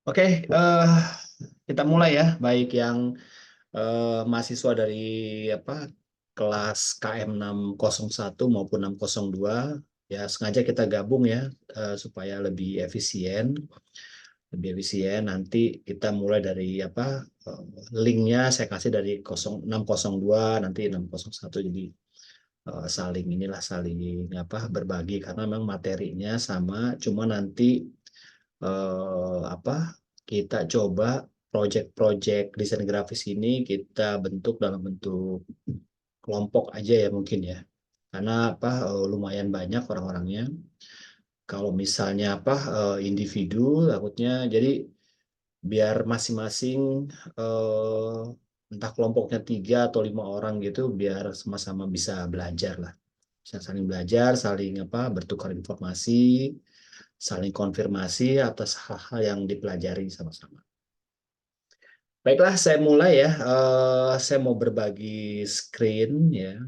Oke, kita mulai ya, baik yang mahasiswa dari apa kelas KM 601 maupun 602 ya sengaja kita gabung ya supaya lebih efisien. Nanti kita mulai dari eh, linknya saya kasih dari 0602 nanti 601 jadi saling berbagi karena memang materinya sama, cuma nanti apa kita coba project-project desain grafis ini kita bentuk dalam bentuk kelompok aja ya mungkin ya karena lumayan banyak orang-orangnya. Kalau misalnya individu takutnya jadi biar masing-masing entah kelompoknya 3 atau 5 orang gitu biar sama-sama bisa belajar lah, bisa saling belajar, saling bertukar informasi, saling konfirmasi atas hal-hal yang dipelajari sama-sama. Baiklah, saya mulai ya. Saya mau berbagi screen ya.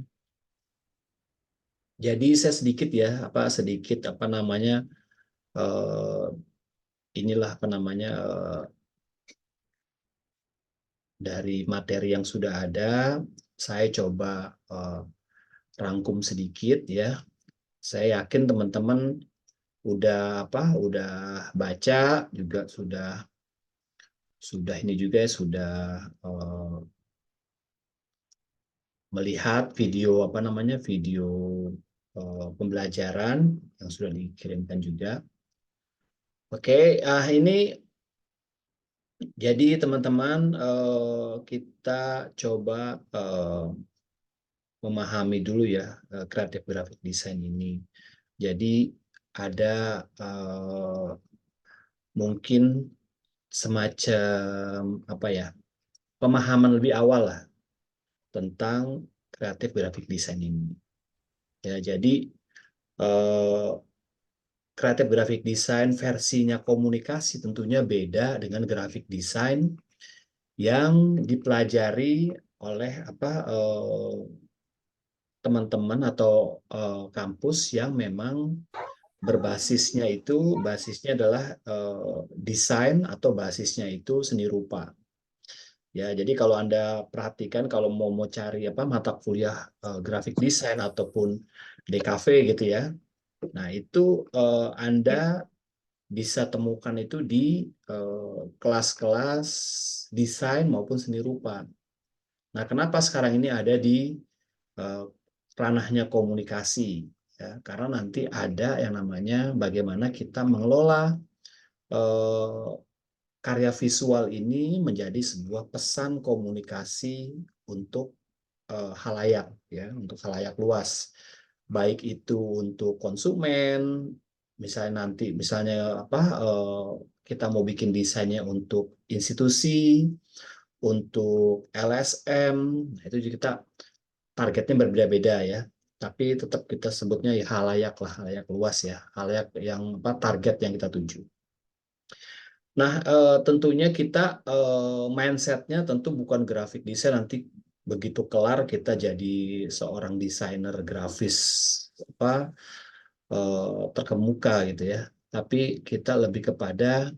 Jadi saya sedikit ya, sedikit eh, inilah dari materi yang sudah ada. Saya coba rangkum sedikit ya. Saya yakin teman-teman udah udah baca juga sudah ini juga ya, sudah eh, melihat video video pembelajaran yang sudah dikirimkan juga. Oke, ini jadi teman-teman kita coba memahami dulu ya kreatif graphic design ini. Jadi ada mungkin semacam pemahaman lebih awal lah tentang kreatif graphic design ini. Ya, jadi eh, kreatif graphic design versinya komunikasi tentunya beda dengan graphic design yang dipelajari oleh teman-teman atau kampus yang memang basisnya adalah desain atau basisnya itu seni rupa. Ya, jadi kalau Anda perhatikan kalau mau cari mata kuliah graphic design ataupun DKV gitu ya. Nah, itu Anda bisa temukan itu di kelas-kelas desain maupun seni rupa. Nah, kenapa sekarang ini ada di eh, ranahnya komunikasi? Ya, karena nanti ada yang namanya bagaimana kita mengelola eh, karya visual ini menjadi sebuah pesan komunikasi untuk halayak, ya, untuk halayak luas. Baik itu untuk konsumen, misalnya kita mau bikin desainnya untuk institusi, untuk LSM, nah itu juga kita targetnya berbeda-beda ya. Tapi tetap kita sebutnya ya halayak lah, halayak luas ya, halayak yang target yang kita tuju. Nah, tentunya kita mindsetnya tentu bukan grafik desain nanti begitu kelar kita jadi seorang desainer grafis apa terkemuka gitu ya. Tapi kita lebih kepada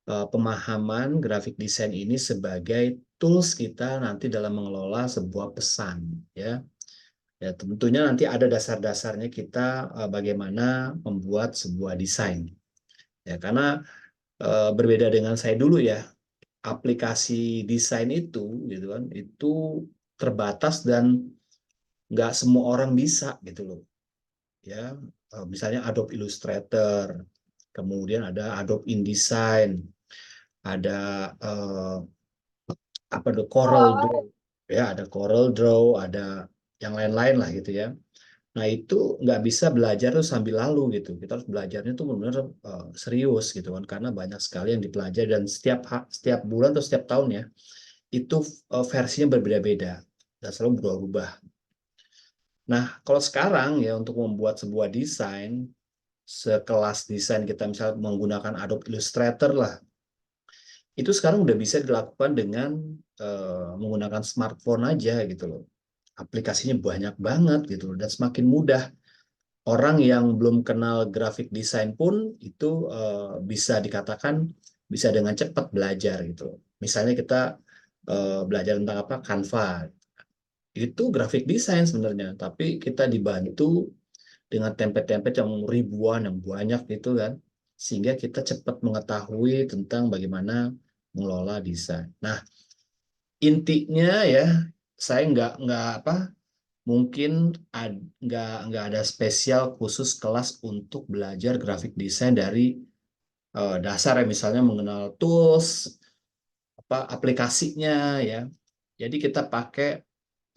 pemahaman grafik desain ini sebagai tools kita nanti dalam mengelola sebuah pesan ya. Ya, tentunya nanti ada dasar-dasarnya kita bagaimana membuat sebuah desain. Ya, karena berbeda dengan saya dulu ya, aplikasi desain itu gitu kan, itu terbatas dan nggak semua orang bisa gitu loh. Ya, misalnya Adobe Illustrator, kemudian ada Adobe InDesign, ada eh, Corel Draw, ya ada Corel Draw, ada yang lain-lain lah gitu ya. Nah, itu nggak bisa belajar tuh sambil lalu gitu. Kita harus belajarnya tuh benar-benar serius gitu kan, karena banyak sekali yang dipelajari dan setiap bulan atau setiap tahun ya, itu versinya berbeda-beda dan selalu berubah-ubah. Nah, kalau sekarang ya untuk membuat sebuah desain, sekelas desain kita misalnya menggunakan Adobe Illustrator lah, itu sekarang udah bisa dilakukan dengan menggunakan smartphone aja gitu loh. Aplikasinya banyak banget gitu loh, dan semakin mudah. Orang yang belum kenal grafik desain pun itu bisa dikatakan bisa dengan cepat belajar gitu. Misalnya kita belajar tentang apa, Canva, itu grafik desain sebenarnya, tapi kita dibantu dengan template-template yang ribuan, yang banyak gitu kan, sehingga kita cepat mengetahui tentang bagaimana mengelola desain. Nah, intinya ya, saya nggak apa, mungkin nggak ada spesial khusus kelas untuk belajar grafik desain dari dasar ya, misalnya mengenal tools, apa aplikasinya ya. Jadi kita pakai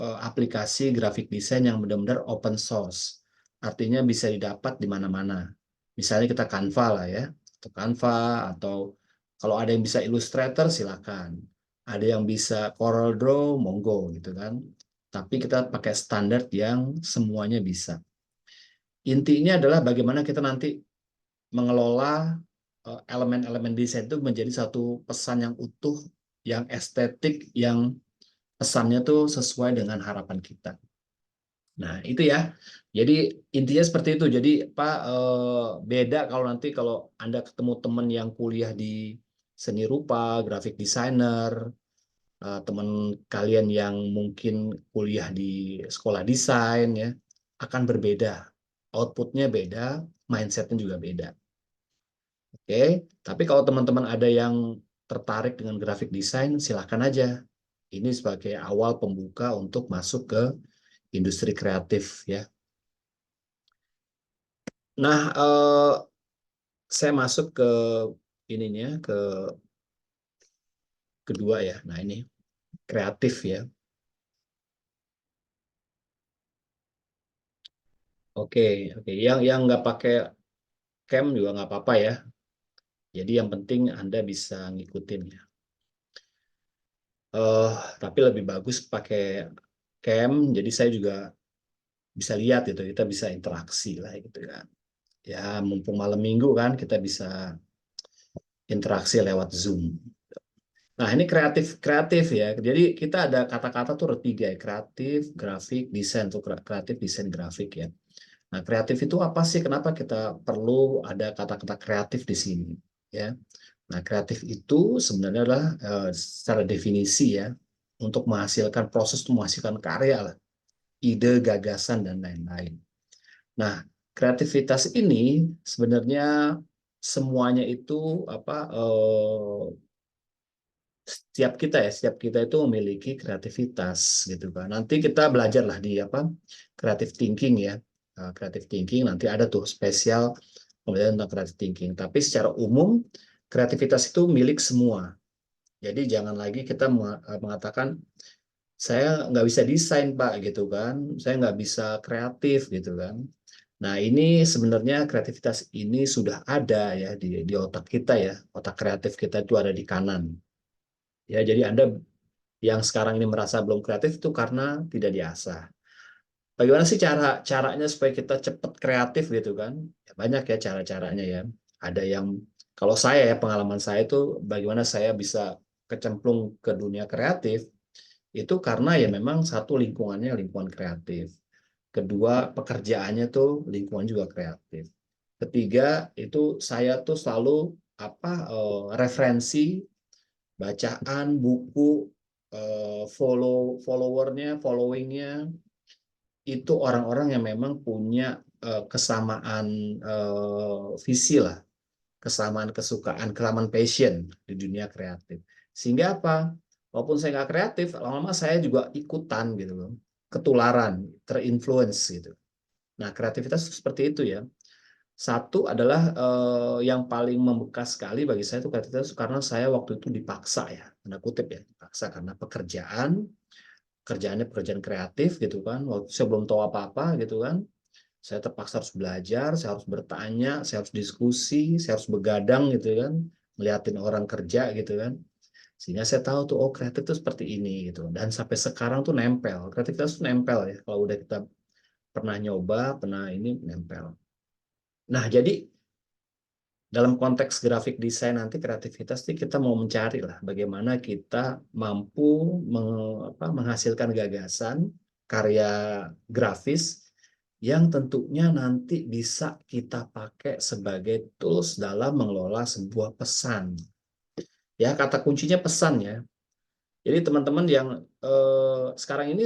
aplikasi grafik desain yang benar-benar open source. Artinya bisa didapat di mana-mana. Misalnya kita Canva lah ya, atau Canva, atau kalau ada yang bisa Illustrator silakan. Ada yang bisa Corel Draw, monggo gitu kan. Tapi kita pakai standar yang semuanya bisa. Intinya adalah bagaimana kita nanti mengelola elemen-elemen desain itu menjadi satu pesan yang utuh, yang estetik, yang pesannya tuh sesuai dengan harapan kita. Nah, itu ya. Jadi intinya seperti itu. Jadi Pak, beda kalau nanti kalau Anda ketemu teman yang kuliah di seni rupa, graphic designer, teman kalian yang mungkin kuliah di sekolah desain ya, akan berbeda. Outputnya beda, mindsetnya juga beda. Oke, tapi kalau teman-teman ada yang tertarik dengan graphic design, silahkan aja. Ini sebagai awal pembuka untuk masuk ke industri kreatif ya. Nah, saya masuk ke ininya, ke kedua ya. Nah, ini kreatif ya. Oke, oke. Yang nggak pakai cam juga nggak apa-apa ya. Jadi yang penting Anda bisa ngikutin ya. Eh, tapi lebih bagus pakai cam. Jadi saya juga bisa lihat itu, kita bisa interaksi lah gitu kan. Ya, mumpung malam minggu kan, kita bisa interaksi lewat Zoom. Nah, ini kreatif kreatif ya. Jadi kita ada kata-kata tuh ada tiga ya, kreatif, grafik, desain tuh kreatif, desain, grafik ya. Nah, kreatif itu apa sih? Kenapa kita perlu ada kata-kata kreatif di sini ya? Nah, kreatif itu sebenarnya adalah secara definisi ya, untuk menghasilkan proses untuk menghasilkan karya lah, ide, gagasan dan lain-lain. Nah, kreativitas ini sebenarnya semuanya itu apa, setiap kita itu memiliki kreativitas gitu kan. Nanti kita belajar lah di apa, creative thinking ya. Creative thinking nanti ada tuh spesial pembelajaran tentang creative thinking. Tapi secara umum kreativitas itu milik semua. Jadi jangan lagi kita mengatakan saya nggak bisa desain Pak gitu kan, saya nggak bisa kreatif gitu kan. Nah, ini sebenarnya kreativitas ini sudah ada ya di otak kita ya. Otak kreatif kita itu ada di kanan. Ya, jadi Anda yang sekarang ini merasa belum kreatif itu karena tidak diasah. Bagaimana sih caranya supaya kita cepat kreatif gitu kan? Ya, banyak ya cara-caranya ya. Ada yang kalau saya ya, pengalaman saya itu bagaimana saya bisa kecemplung ke dunia kreatif itu karena ya memang satu lingkungannya lingkungan kreatif. Kedua, pekerjaannya tuh lingkungan juga kreatif. Ketiga, itu saya tuh selalu apa, referensi bacaan, buku, followernya, followingnya itu orang-orang yang memang punya kesamaan visi lah, kesamaan kesukaan, kesamaan passion di dunia kreatif. Sehingga apa? Walaupun saya nggak kreatif, lama-lama saya juga ikutan gitu loh, ketularan, terinfluence gitu. Nah, kreativitas seperti itu ya. Satu adalah yang paling membekas sekali bagi saya itu kreativitas karena saya waktu itu dipaksa ya, tanda kutip ya, dipaksa karena kerjaannya pekerjaan kreatif gitu kan. Waktu saya belum tahu apa-apa gitu kan. Saya terpaksa harus belajar, saya harus bertanya, saya harus diskusi, saya harus begadang gitu kan, ngeliatin orang kerja gitu kan. Sehingga saya tahu tuh, oh kreatif itu seperti ini gitu. Dan sampai sekarang tuh nempel. Kreativitas tuh nempel ya. Kalau udah kita pernah nyoba, pernah ini nempel. Nah, jadi dalam konteks grafik desain nanti kreativitas sih kita mau mencari lah bagaimana kita mampu menghasilkan gagasan karya grafis yang tentunya nanti bisa kita pakai sebagai tools dalam mengelola sebuah pesan. Ya, kata kuncinya pesan ya. Jadi teman-teman yang sekarang ini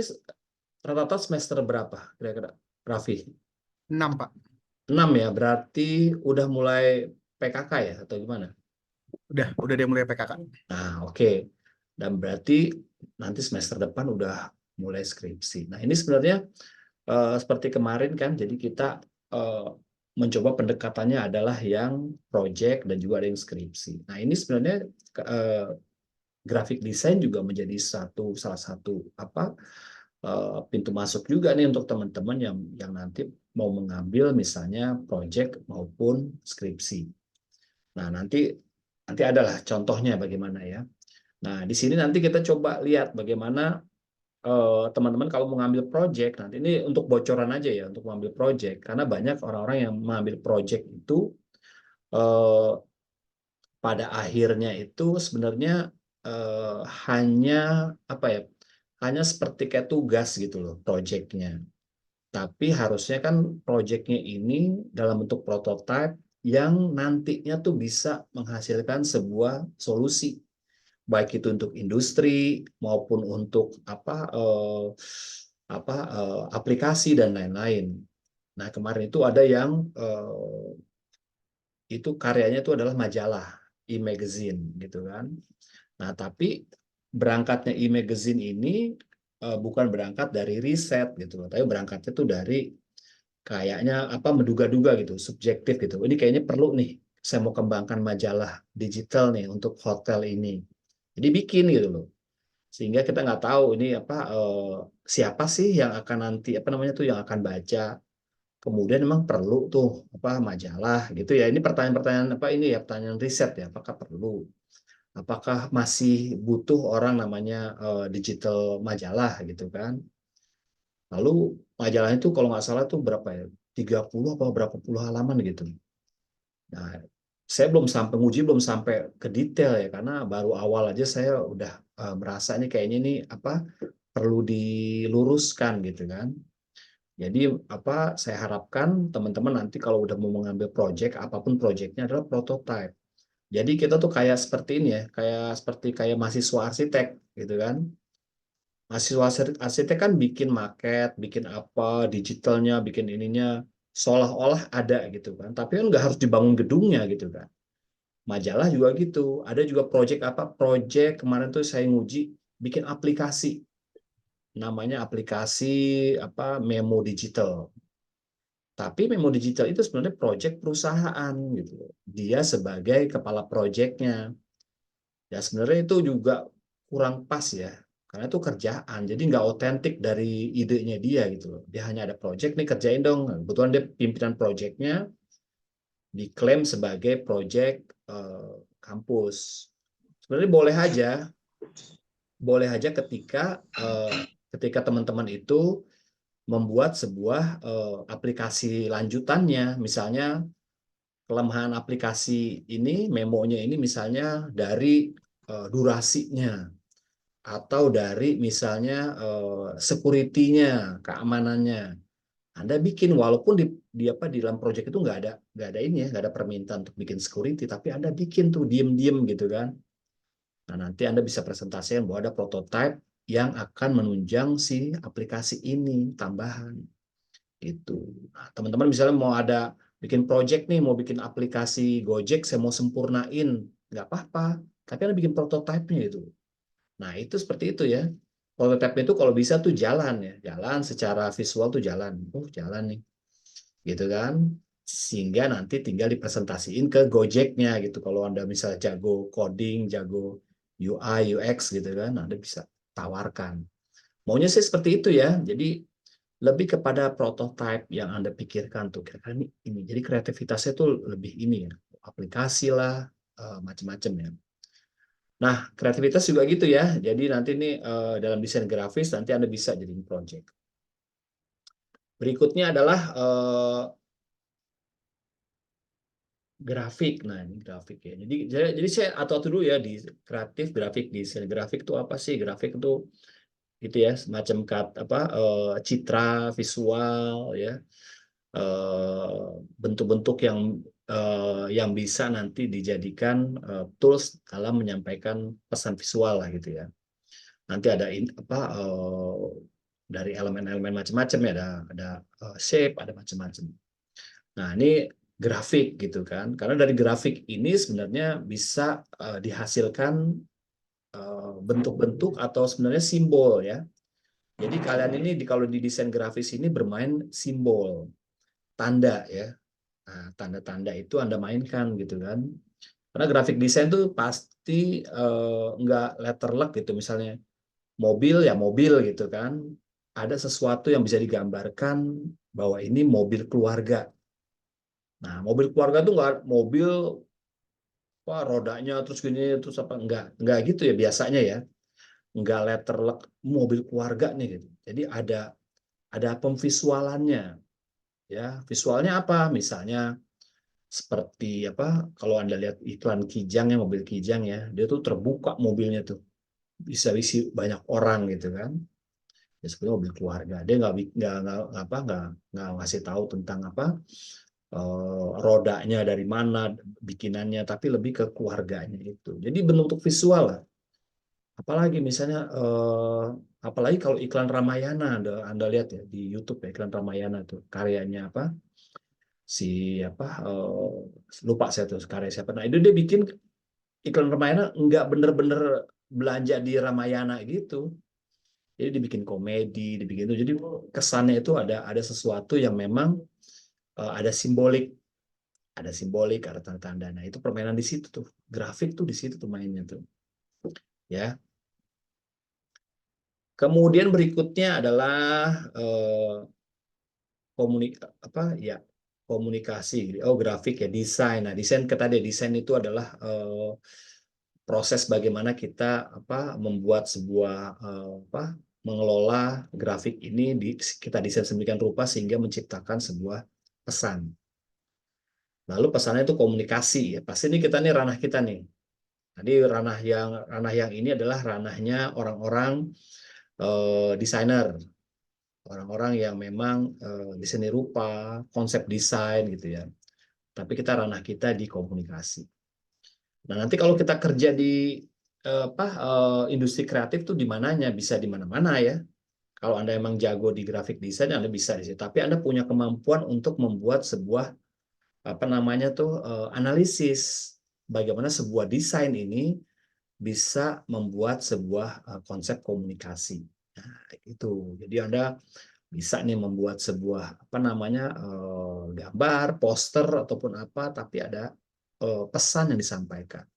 rata-rata semester berapa kira-kira, Raffi? 6, Pak. 6 ya, berarti udah mulai PKK ya atau gimana? Udah dia mulai PKK. Nah, oke. Dan berarti nanti semester depan udah mulai skripsi. Nah, ini sebenarnya seperti kemarin kan, jadi kita eh, mencoba pendekatannya adalah yang project dan juga ada yang skripsi. Nah, ini sebenarnya eh, grafik desain juga menjadi salah satu pintu masuk juga nih untuk teman-teman yang nanti mau mengambil misalnya project maupun skripsi. Nah, nanti adalah contohnya bagaimana ya. Nah, di sini nanti kita coba lihat bagaimana teman-teman kalau mengambil project, nanti ini untuk bocoran aja ya, untuk mengambil project, karena banyak orang-orang yang mengambil project itu eh, pada akhirnya itu sebenarnya eh, hanya apa ya, hanya seperti kayak tugas gitu loh projectnya. Tapi harusnya kan projectnya ini dalam bentuk prototipe yang nantinya tuh bisa menghasilkan sebuah solusi, baik itu untuk industri maupun untuk aplikasi dan lain-lain. Nah, kemarin itu ada yang itu karyanya itu adalah majalah e-magazine gitu kan. Nah, tapi berangkatnya e-magazine ini bukan berangkat dari riset gitu loh, tapi berangkatnya itu dari kayaknya menduga-duga gitu, subjektif gitu. Ini kayaknya perlu nih, saya mau kembangkan majalah digital nih untuk hotel ini. Jadi bikin gitu loh. Sehingga kita nggak tahu ini siapa sih yang akan nanti tuh yang akan baca. Kemudian memang perlu tuh majalah gitu ya. Ini pertanyaan-pertanyaan ini ya, pertanyaan riset ya, apakah perlu? Apakah masih butuh orang namanya digital majalah gitu kan? Lalu majalah itu kalau nggak salah tuh berapa ya? 30 apa berapa puluh halaman gitu. Nah, saya belum sampai nguji, belum sampai ke detail ya, karena baru awal aja saya udah merasa ini kayaknya ini perlu diluruskan gitu kan. Jadi saya harapkan teman-teman nanti kalau udah mau mengambil project, apapun projectnya adalah prototype. Jadi kita tuh kayak seperti ini ya, kayak mahasiswa arsitek gitu kan. Mahasiswa arsitek kan bikin maket, bikin digitalnya, bikin ininya, seolah-olah ada gitu kan. Tapi kan nggak harus dibangun gedungnya gitu kan. Majalah juga gitu. Ada juga project kemarin tuh saya nguji bikin aplikasi. Namanya aplikasi Memo Digital. Tapi Memo Digital itu sebenarnya project perusahaan gitu. Dia sebagai kepala projectnya. Ya sebenarnya itu juga kurang pas ya. Karena itu kerjaan, jadi nggak otentik dari idenya dia gitu loh. Dia hanya ada project nih, kerjain dong. Nah, kebetulan dia pimpinan projectnya, diklaim sebagai project kampus. Sebenarnya boleh aja ketika teman-teman itu membuat sebuah aplikasi lanjutannya, misalnya kelemahan aplikasi ini, memonya ini misalnya dari durasinya, atau dari misalnya security-nya, keamanannya. Anda bikin walaupun di dalam project itu nggak ada ini ya, nggak ada permintaan untuk bikin security, tapi Anda bikin tuh diem-diem gitu kan. Nah, nanti Anda bisa presentasikan bahwa ada prototype yang akan menunjang si aplikasi ini tambahan. Itu. Nah, teman-teman misalnya mau ada bikin project nih, mau bikin aplikasi Gojek, saya mau sempurnain, nggak apa-apa. Tapi Anda bikin prototype-nya itu. Nah, itu seperti itu ya. Prototype itu kalau bisa tuh jalan ya. Jalan secara visual tuh jalan. Oh, jalan nih. Gitu kan. Sehingga nanti tinggal dipresentasiin ke Gojeknya gitu. Kalau Anda misalnya jago coding, jago UI, UX gitu kan, Anda bisa tawarkan. Maunya sih seperti itu ya. Jadi lebih kepada prototype yang Anda pikirkan tuh. Kira-kira ini. Jadi kreativitasnya tuh lebih ini ya. Aplikasi lah, macam-macam ya. Nah, kreativitas juga gitu ya. Jadi nanti nih dalam desain grafis nanti Anda bisa jadiin project. Berikutnya adalah grafik. Nah, ini grafik ya. Jadi saya atau dulu ya di kreatif, grafik, desain grafik itu apa sih? Grafik itu gitu ya, semacam citra visual ya. Bentuk-bentuk yang yang bisa nanti dijadikan tools dalam menyampaikan pesan visual lah gitu ya. Nanti ada dari elemen-elemen macam-macam ya, ada shape, ada macam-macam. Nah, ini grafik gitu kan. Karena dari grafik ini sebenarnya bisa dihasilkan bentuk-bentuk atau sebenarnya simbol ya. Jadi kalian ini kalau di desain grafis ini bermain simbol, tanda ya. Nah, tanda-tanda itu Anda mainkan gitu kan. Karena grafik desain tuh pasti nggak letterlek gitu. Misalnya mobil ya mobil gitu kan. Ada sesuatu yang bisa digambarkan bahwa ini mobil keluarga. Nah, mobil keluarga tuh nggak mobil wah rodanya terus gini terus apa enggak gitu ya biasanya ya. Nggak letterlek mobil keluarga nih gitu. Jadi ada pemvisualannya ya. Visualnya apa? Misalnya seperti apa kalau Anda lihat iklan Kijang ya mobil Kijang ya, dia tuh terbuka mobilnya tuh bisa isi banyak orang gitu kan. Ya sebenarnya mobil keluarga. Dia nggak ngasih tahu tentang apa rodanya dari mana bikinannya, tapi lebih ke keluarganya itu. Jadi bentuk visual lah. Apalagi misalnya apalagi kalau iklan Ramayana Anda lihat ya di YouTube ya iklan Ramayana tuh karyanya apa si apa lupa saya tuh karya siapa. Nah itu dia bikin iklan Ramayana nggak bener-bener belanja di Ramayana gitu. Jadi dibikin komedi, dibikin itu. Jadi kesannya itu ada sesuatu yang memang ada simbolik, ada tanda-tanda. Nah itu permainan di situ tuh, grafik tuh di situ tuh mainnya tuh, ya. Kemudian berikutnya adalah komunikasi. Oh grafik ya desain. Nah desain tadi desain itu adalah proses bagaimana kita membuat sebuah mengelola grafik ini kita desain sedemikian rupa sehingga menciptakan sebuah pesan. Lalu pesannya itu komunikasi ya. Pasti ini kita nih ranah kita nih. Tadi ranah yang ini adalah ranahnya orang-orang desainer, orang-orang yang memang desain rupa, konsep desain gitu ya. Tapi kita ranah kita di komunikasi. Nah, nanti kalau kita kerja di industri kreatif tuh di mananya? Bisa di mana-mana ya. Kalau Anda emang jago di grafik desain, Anda bisa di situ. Tapi Anda punya kemampuan untuk membuat sebuah apa namanya tuh analisis bagaimana sebuah desain ini bisa membuat sebuah konsep komunikasi. Nah, itu. Jadi Anda bisa nih membuat sebuah apa namanya gambar, poster ataupun apa, tapi ada pesan yang disampaikan.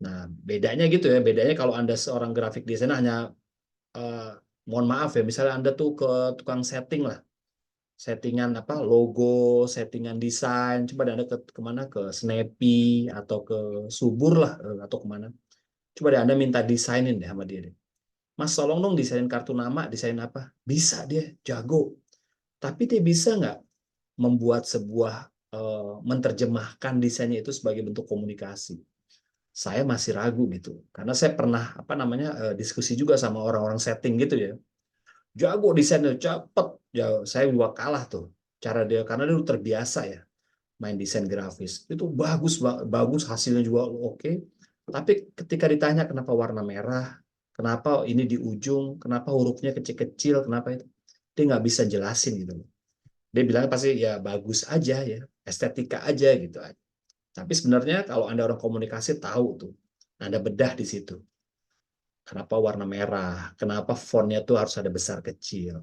Nah, bedanya gitu ya. Bedanya kalau Anda seorang grafik desainer hanya eh, mohon maaf ya, misalnya Anda tuh ke tukang setting lah, settingan apa logo, settingan desain, coba Anda kemana ke Snappy atau ke Subur lah atau kemana. Coba deh Anda minta desainin deh sama dia deh. Mas, tolong dong desain kartu nama, desain apa? Bisa dia, jago. Tapi dia bisa nggak membuat sebuah menerjemahkan desainnya itu sebagai bentuk komunikasi? Saya masih ragu gitu karena saya pernah apa namanya diskusi juga sama orang-orang setting gitu ya, jago desainnya cepet ya, saya juga kalah tuh cara dia karena dia udah terbiasa ya main desain grafis itu bagus bagus hasilnya juga oke, tapi ketika ditanya kenapa warna merah, kenapa ini di ujung, kenapa hurufnya kecil-kecil, kenapa itu, dia nggak bisa jelasin gitu loh. Dia bilang pasti ya bagus aja ya, estetika aja gitu aja. Tapi sebenarnya kalau Anda orang komunikasi tahu tuh, Anda bedah di situ. Kenapa warna merah? Kenapa fontnya tuh harus ada besar kecil?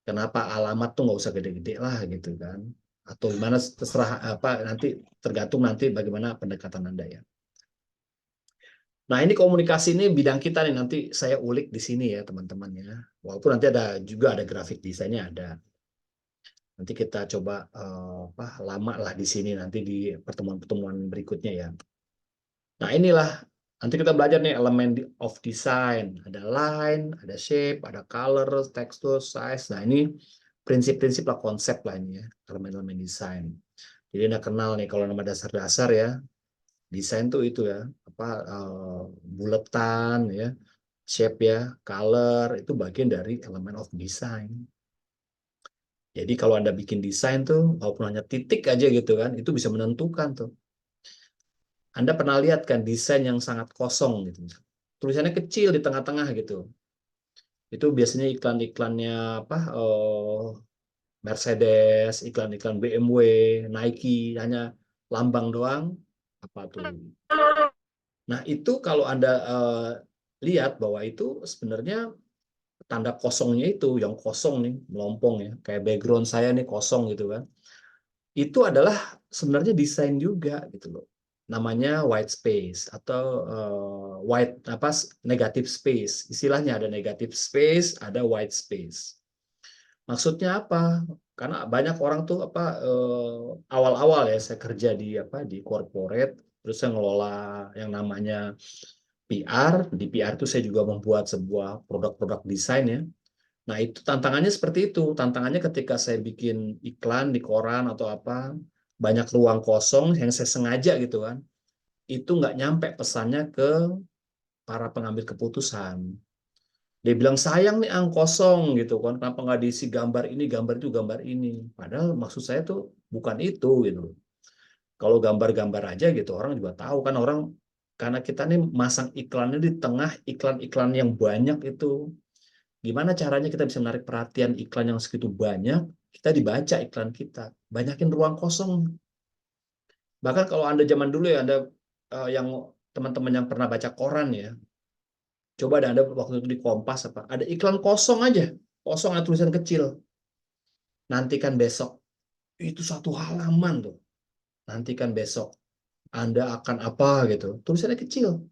Kenapa alamat tuh nggak usah gede-gede lah gitu kan? Atau gimana terserah apa nanti tergantung nanti bagaimana pendekatan Anda ya. Nah ini komunikasi ini bidang kita nih nanti saya ulik di sini ya teman-teman ya. Walaupun nanti ada juga ada grafik desainnya ada. Nanti kita coba lama lah di sini nanti di pertemuan-pertemuan berikutnya ya. Nah, inilah nanti kita belajar nih elemen of design. Ada line, ada shape, ada color, texture, size. Nah, ini prinsip-prinsip lah konsep lah ini ya, elemen-elemen desain. Jadi Anda kenal nih kalau nama dasar-dasar ya, desain tuh itu ya, apa buletan ya, shape ya, color itu bagian dari elemen of design. Jadi kalau Anda bikin desain tuh, walaupun hanya titik aja gitu kan, itu bisa menentukan tuh. Anda pernah lihat kan desain yang sangat kosong gitu. Tulisannya kecil di tengah-tengah gitu. Itu biasanya iklan-iklannya apa? Mercedes, iklan-iklan BMW, Nike, hanya lambang doang. Apa tuh? Nah, itu kalau Anda lihat bahwa itu sebenarnya tanda kosongnya itu, yang kosong nih, melompong ya, kayak background saya nih kosong gitu kan. Itu adalah sebenarnya desain juga gitu loh. Namanya white space atau white apa negative space. Istilahnya ada negative space, ada white space. Maksudnya apa? Karena banyak orang tuh apa awal-awal ya saya kerja di apa di corporate, terus saya ngelola yang namanya PR. Di PR itu saya juga membuat sebuah produk-produk desain ya. Nah, itu tantangannya seperti itu. Tantangannya ketika saya bikin iklan di koran atau apa, banyak ruang kosong yang saya sengaja gitu kan. Itu nggak nyampe pesannya ke para pengambil keputusan. Dia bilang, sayang nih ang kosong gitu kan. Kenapa nggak diisi gambar ini, gambar itu, gambar ini. Padahal maksud saya tuh bukan itu gitu. Kalau gambar-gambar aja gitu, orang juga tahu kan orang, karena kita nih masang iklannya di tengah iklan-iklan yang banyak itu. Gimana caranya kita bisa menarik perhatian iklan yang segitu banyak, kita dibaca iklan kita. Banyakin ruang kosong. Bahkan kalau Anda zaman dulu ya, Anda yang teman-teman yang pernah baca koran ya, coba ada Anda waktu itu di Kompas apa, ada iklan kosong aja. Kosong ada tulisan kecil. Nantikan besok. Itu satu halaman tuh. Nantikan besok. Anda akan apa gitu. Tulisannya kecil.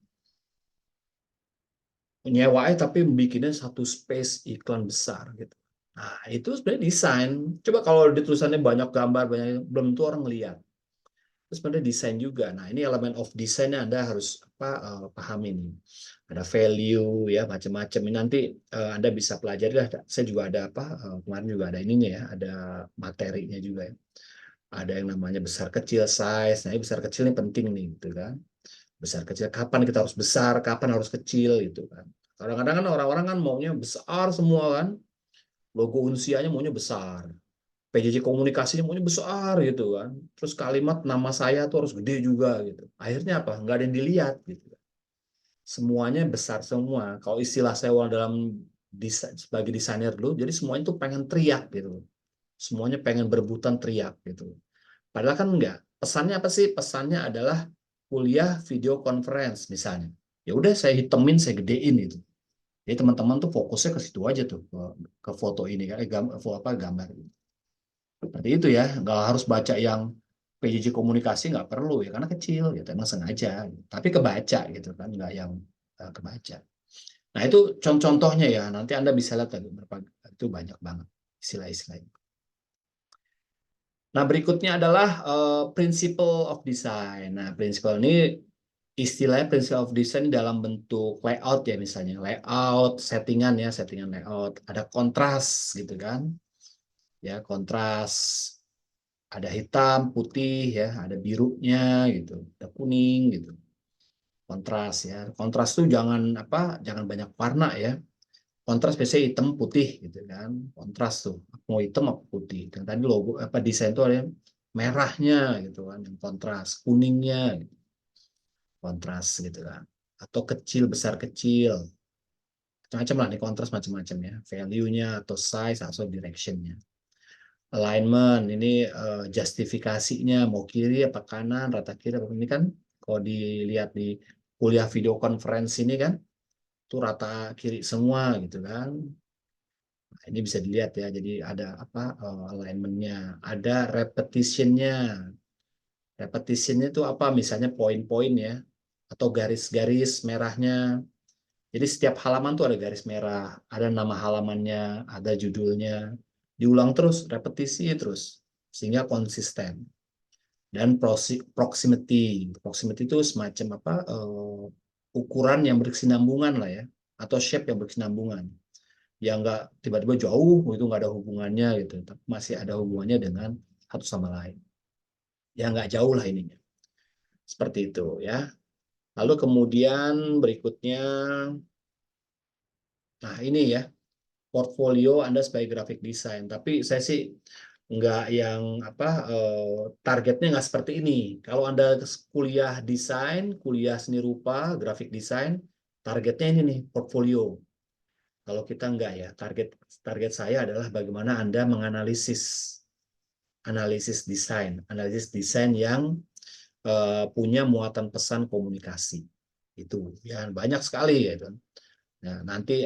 Nyewa tapi bikinnya satu space iklan besar gitu. Nah, itu sebenarnya desain. Coba kalau di tulisannya banyak gambar, banyak belum tentu orang lihat. Terus sebenarnya desain juga. Nah, ini elemen of desainnya Anda harus apa pahami nih. Ada value ya, macam-macam. Ini nanti Anda bisa pelajari lah. Saya juga ada apa kemarin juga ada ininya ya, ada materinya juga ya. Ada yang namanya besar kecil size. Nah, ini besar kecil ini penting nih gitu kan. Besar kecil kapan kita harus besar, kapan harus kecil gitu kan. Kadang-kadang kan orang-orang kan maunya besar semua kan. Logo Unsianya maunya besar. PJJ komunikasinya maunya besar gitu kan. Terus kalimat nama saya tuh harus gede juga gitu. Akhirnya apa? Nggak ada yang dilihat gitu. Semuanya besar semua. Kalau istilah saya dalam desain, sebagai desainer dulu, jadi semuanya tuh pengen teriak gitu. Semuanya pengen berebutan teriak gitu. Padahal kan enggak. Pesannya apa sih? Pesannya adalah kuliah video conference misalnya. Ya udah saya hitemin, saya gedein itu. Jadi teman-teman tuh fokusnya ke situ aja tuh ke foto ini kan, apa gambar. Seperti itu ya, nggak harus baca yang PJJ komunikasi nggak perlu ya karena kecil gitu, emang sengaja. Tapi kebaca gitu kan, nggak yang kebaca. Nah itu contohnya ya, nanti Anda bisa lihat tadi itu banyak banget istilah-istilah. Nah, berikutnya adalah principle of design. Nah, principle ini istilahnya principle of design dalam bentuk layout ya misalnya. Layout, settingan ya, settingan layout. Ada kontras gitu kan. Ya, kontras. Ada hitam, putih ya, ada birunya gitu, ada kuning gitu. Kontras ya. Kontras tuh jangan apa, jangan banyak warna ya. Kontras biasanya hitam putih gitu kan. Kontras tuh mau hitam apa putih. Dan tadi logo apa desain tuh ada yang merahnya gitu kan, yang kontras, kuningnya gitu. Kontras gitu kan. Atau kecil besar kecil. Macam-macam lah nih kontras macam-macam ya. Value-nya atau size atau direction-nya. Alignment ini justifikasinya mau kiri apa kanan, rata kiri apa ini kan kalau dilihat di kuliah video conference ini kan itu rata kiri semua gitu kan. Nah, ini bisa dilihat ya. Jadi ada apa alignmentnya, ada repetitionnya. Repetitionnya itu apa? Misalnya poin-poin ya, atau garis-garis merahnya. Jadi setiap halaman tuh ada garis merah, ada nama halamannya, ada judulnya. Diulang terus, repetisi terus, sehingga konsisten. Dan proximity. Proximity itu semacam apa? Ukuran yang berkesinambungan lah ya, atau shape yang berkesinambungan yang nggak tiba-tiba jauh itu nggak ada hubungannya gitu tapi masih ada hubungannya dengan satu sama lain ya nggak jauh lah ininya seperti itu ya lalu kemudian berikutnya nah ini ya portfolio Anda sebagai graphic design. Tapi saya sih nggak yang targetnya nggak seperti ini. Kalau Anda kuliah desain, kuliah seni rupa, graphic design, targetnya ini nih portfolio. Kalau kita nggak ya, target saya adalah bagaimana Anda menganalisis analisis desain yang punya muatan pesan komunikasi. Itu ya banyak sekali ya kan. Nah, nanti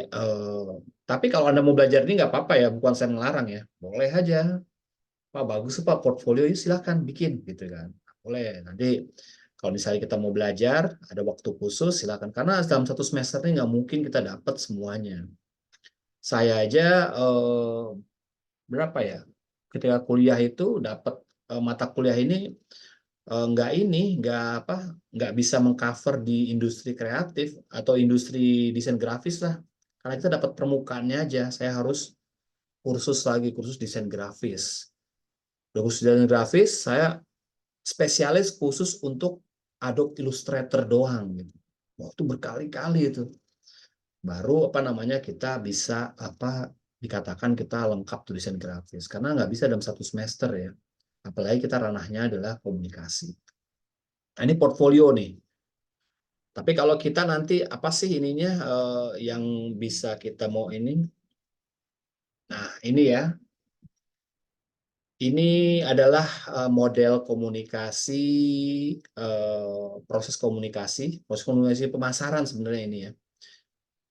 tapi kalau Anda mau belajar ini nggak apa-apa ya, bukan saya melarang ya. Boleh aja. Pak bagus Pak portfolio, ya silakan bikin gitu kan. Boleh. Nanti kalau misalnya kita mau belajar, ada waktu khusus silakan. Karena dalam satu semester ini nggak mungkin kita dapat semuanya. Saya aja berapa ya? Ketika kuliah itu dapat mata kuliah ini nggak bisa mengcover di industri kreatif atau industri desain grafis lah. Karena kita dapat permukaannya aja. Saya harus kursus desain grafis. Kursus desain grafis saya spesialis khusus untuk Adobe Illustrator doang gitu. Waktu berkali-kali itu. Baru kita bisa dikatakan kita lengkap tuh desain grafis. Karena nggak bisa dalam satu semester ya. Apalagi kita ranahnya adalah komunikasi. Nah, ini portfolio nih. Tapi kalau kita nanti apa sih ininya yang bisa kita mau ini? Nah, ini ya. Ini adalah model komunikasi, proses komunikasi pemasaran sebenarnya ini ya.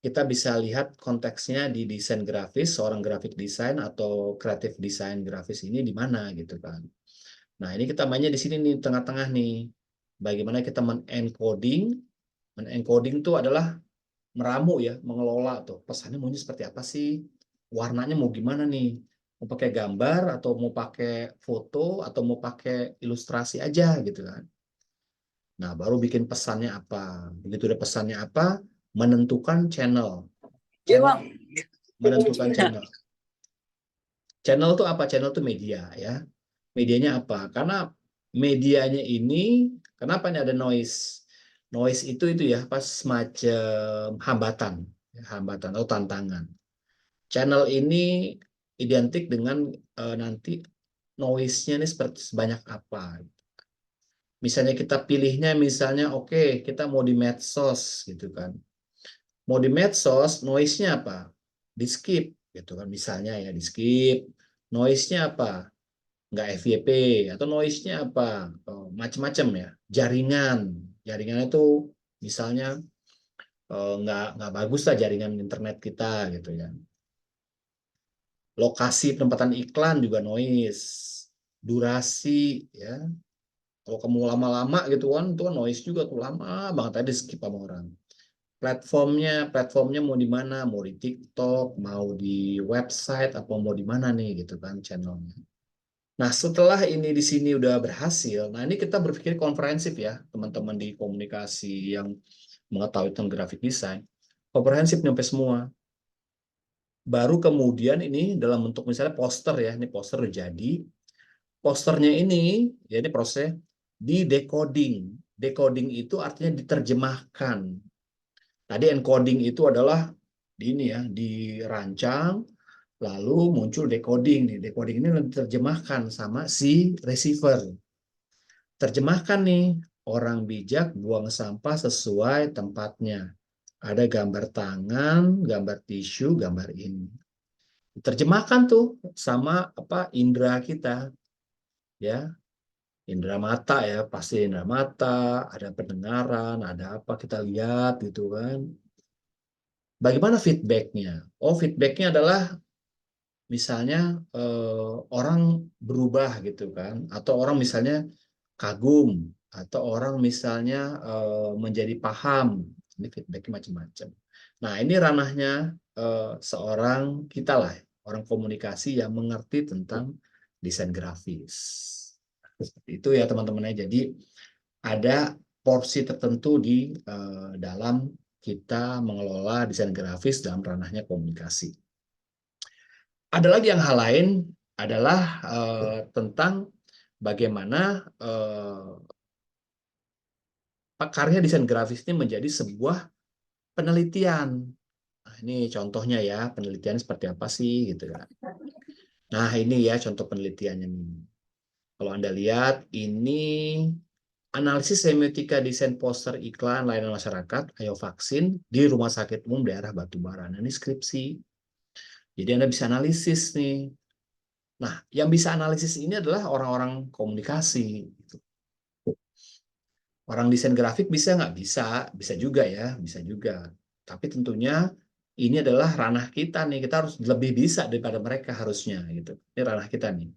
Kita bisa lihat konteksnya di desain grafis, seorang graphic design atau creative design grafis ini di mana gitu kan. Nah, ini kita mainnya di sini nih, tengah-tengah nih. Bagaimana kita men-encoding. Men-encoding itu adalah meramu ya, mengelola tuh. Pesannya maunya seperti apa sih? Warnanya mau gimana nih? Mau pakai gambar atau mau pakai foto atau mau pakai ilustrasi aja gitu kan. Nah, baru bikin pesannya apa. Begitu udah pesannya apa, menentukan channel. Iya, Channel Bang. menentukan channel. Channel itu apa? Channel itu media ya. Medianya apa? Karena medianya ini, kenapa ini ada noise? Noise itu ya pas semacam hambatan, hambatan atau tantangan. Channel ini identik dengan nanti noise-nya ini seperti sebanyak apa. Misalnya kita pilihnya misalnya oke, kita mau di medsos gitu kan. Mau di medsos, noise-nya apa? Di skip gitu kan misalnya ya di skip. Noise-nya apa? Nggak FYP atau noise-nya apa? Oh, macam-macam ya. Jaringan. Jaringan itu misalnya nggak bagus lah jaringan internet kita gitu ya. Lokasi penempatan iklan juga noise, durasi ya. Kalau kamu lama-lama gitu kan, itu kan noise juga tuh lama banget tadi skip sama orang. Platformnya mau di mana? Mau di TikTok, mau di website, atau mau di mana nih gitu kan channelnya. Nah setelah ini di sini udah berhasil, nah ini kita berpikir komprehensif ya teman-teman di komunikasi yang mengetahui tentang graphic design, komprehensif nyampe semua. Baru kemudian ini dalam bentuk misalnya poster ya, ini poster udah jadi. Posternya ini, ya ini proses di decoding. Decoding itu artinya diterjemahkan. Tadi encoding itu adalah di ini ya, dirancang, lalu muncul decoding nih. Decoding ini diterjemahkan sama si receiver. Terjemahkan nih, orang bijak buang sampah sesuai tempatnya. Ada gambar tangan, gambar tisu, gambar ini. Terjemahkan tuh sama indera kita ya, indera mata ya, pasti indera mata, ada pendengaran, ada apa kita lihat gitu kan. Bagaimana feedbacknya? Oh, feedbacknya adalah misalnya orang berubah gitu kan, atau orang misalnya kagum, atau orang misalnya menjadi paham. Ini feedbacknya macam-macam. Nah, ini ranahnya seorang kita lah, orang komunikasi yang mengerti tentang desain grafis. Seperti itu ya teman-teman. Jadi ada porsi tertentu di dalam kita mengelola desain grafis dalam ranahnya komunikasi. Ada lagi yang hal lain adalah tentang bagaimana karya desain grafis ini menjadi sebuah penelitian. ini contohnya ya, penelitian seperti apa sih gitu kan. Nah, ini ya contoh penelitiannya nih. Kalau Anda lihat, ini analisis semiotika desain poster iklan layanan masyarakat, ayo vaksin di Rumah Sakit Umum Daerah Batubara. Nah, ini skripsi. Jadi Anda bisa analisis nih. Nah, yang bisa analisis ini adalah orang-orang komunikasi. Gitu. Orang desain grafik bisa nggak? Bisa juga ya, bisa juga. Tapi tentunya ini adalah ranah kita nih. Kita harus lebih bisa daripada mereka harusnya gitu. Ini ranah kita nih.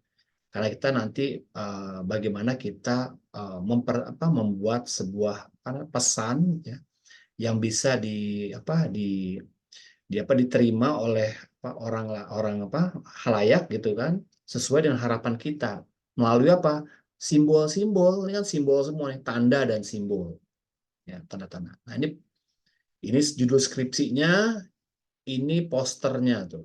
Karena kita nanti bagaimana kita membuat sebuah pesan ya yang bisa diterima oleh orang halayak gitu kan sesuai dengan harapan kita melalui apa simbol-simbol ini kan simbol semua nih tanda dan simbol ya tanda-tanda. Nah ini judul skripsinya ini posternya tuh.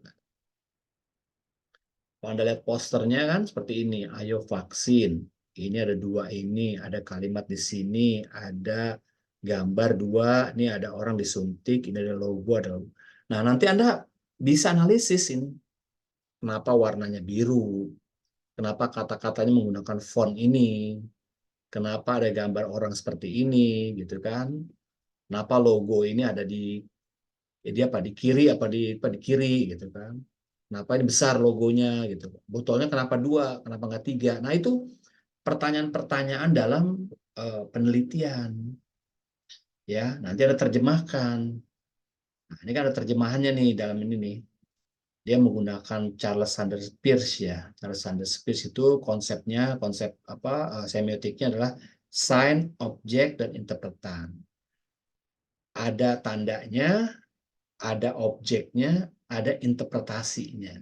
Kalau Anda lihat posternya kan seperti ini, ayo vaksin. Ini ada dua ini, ada kalimat di sini, ada gambar dua, ini ada orang disuntik, ini ada logo, ada logo. Nah, nanti Anda bisa analisis ini. Kenapa warnanya biru? Kenapa kata-katanya menggunakan font ini? Kenapa ada gambar orang seperti ini, gitu kan? Kenapa logo ini ada jadi apa di kiri apa di kiri gitu kan? Kenapa ini besar logonya gitu? Botolnya kenapa dua? Kenapa nggak tiga? Nah itu pertanyaan-pertanyaan dalam penelitian ya. Nanti ada terjemahkan. Nah, ini kan ada terjemahannya nih dalam ini nih. Dia menggunakan Charles Sanders Peirce ya. Charles Sanders Peirce itu konsep semiotiknya adalah sign, object, dan interpretan. Ada tandanya, ada objeknya, ada interpretasinya.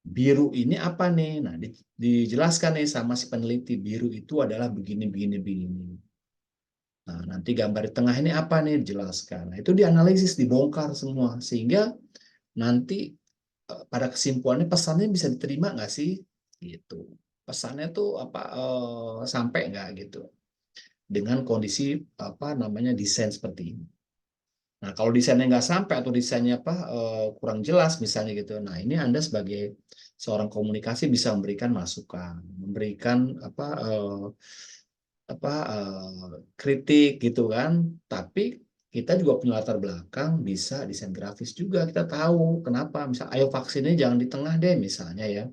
Biru ini apa nih? Nah, dijelaskan nih sama si peneliti. Biru itu adalah begini, begini, begini. Nah, nanti gambar di tengah ini apa nih? Dijelaskan. Nah, itu dianalisis, dibongkar semua. Sehingga nanti pada kesimpulannya pesannya bisa diterima nggak sih? Gitu. Pesannya tuh sampai nggak gitu. Dengan kondisi desain seperti ini. Nah, kalau desainnya nggak sampai atau desainnya kurang jelas misalnya gitu. Nah, ini Anda sebagai seorang komunikasi bisa memberikan masukan, memberikan kritik gitu kan. Tapi kita juga punya latar belakang bisa desain grafis juga. Kita tahu kenapa. Misal, ayo vaksinnya jangan di tengah deh misalnya ya.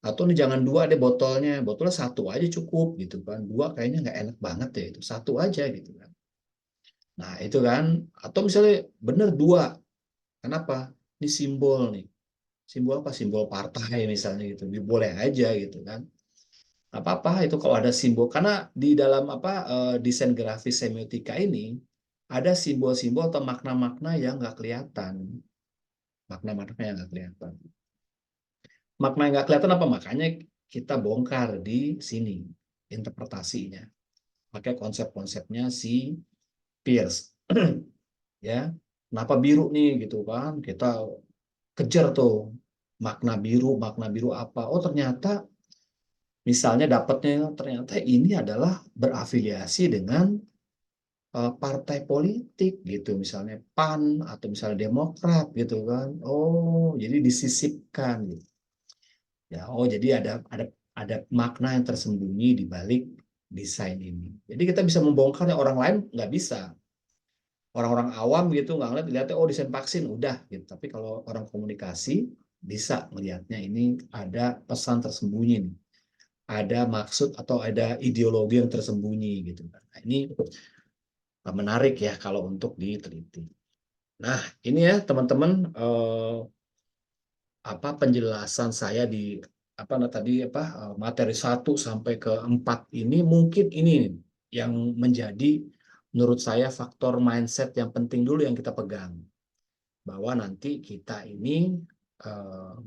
Atau nih jangan dua deh botolnya. Botolnya satu aja cukup gitu kan. Dua kayaknya nggak enak banget ya itu. Satu aja gitu kan. Nah, itu kan. Atau misalnya bener dua. Kenapa? Ini simbol nih. Simbol apa? Simbol partai misalnya gitu. Boleh aja gitu kan. Apa-apa itu kalau ada simbol. Karena di dalam desain grafis semiotika ini ada simbol-simbol atau makna-makna yang nggak kelihatan. Makna-makna yang nggak kelihatan. Makna yang nggak kelihatan apa? Makanya kita bongkar di sini interpretasinya. Pakai konsep-konsepnya si Peirce. Ya, kenapa biru nih gitu kan? Kita kejar tuh makna biru apa? Oh ternyata misalnya dapatnya ternyata ini adalah berafiliasi dengan partai politik gitu, misalnya PAN atau misalnya Demokrat gitu kan. Oh, jadi disisipkan gitu. Ya, oh jadi ada makna yang tersembunyi di balik desain ini. Jadi kita bisa membongkarnya orang lain nggak bisa. Orang-orang awam gitu nggak ngeliat lihatnya oh desain vaksin udah gitu. Tapi kalau orang komunikasi bisa melihatnya ini ada pesan tersembunyi nih. Ada maksud atau ada ideologi yang tersembunyi gitu kan. Nah, ini menarik ya kalau untuk diteliti. Nah, ini ya teman-teman penjelasan saya di materi 1 sampai ke 4 ini mungkin ini yang menjadi menurut saya faktor mindset yang penting dulu yang kita pegang. Bahwa nanti kita ini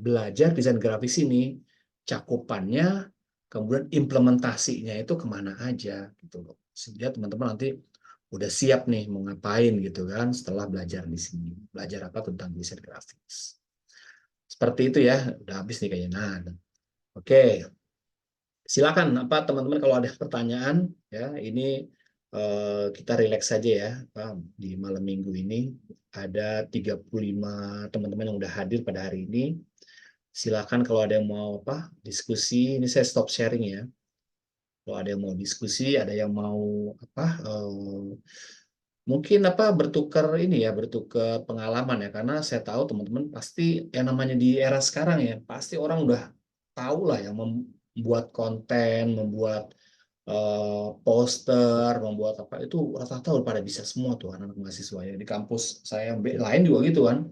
belajar desain grafis ini cakupannya kemudian implementasinya itu kemana aja gitu loh. Sehingga teman-teman nanti udah siap nih mau ngapain gitu kan setelah belajar di sini. Belajar apa tentang desain grafis. Seperti itu ya, udah habis nih kayaknya. Nah, oke. Silakan teman-teman kalau ada pertanyaan ya, ini kita rileks saja ya, Pak. Di malam minggu ini ada 35 teman-teman yang udah hadir pada hari ini. Silakan kalau ada yang mau apa diskusi, ini saya stop sharing ya. Kalau ada yang mau diskusi, ada yang mau apa mungkin apa bertukar ini ya, bertukar pengalaman ya, karena saya tahu teman-teman pasti yang namanya di era sekarang ya, pasti orang udah tahu lah yang membuat konten, membuat poster, membuat apa itu rata-rata udah pada bisa semua tuh anak-anak mahasiswa ya di kampus saya yang lain juga gitu kan.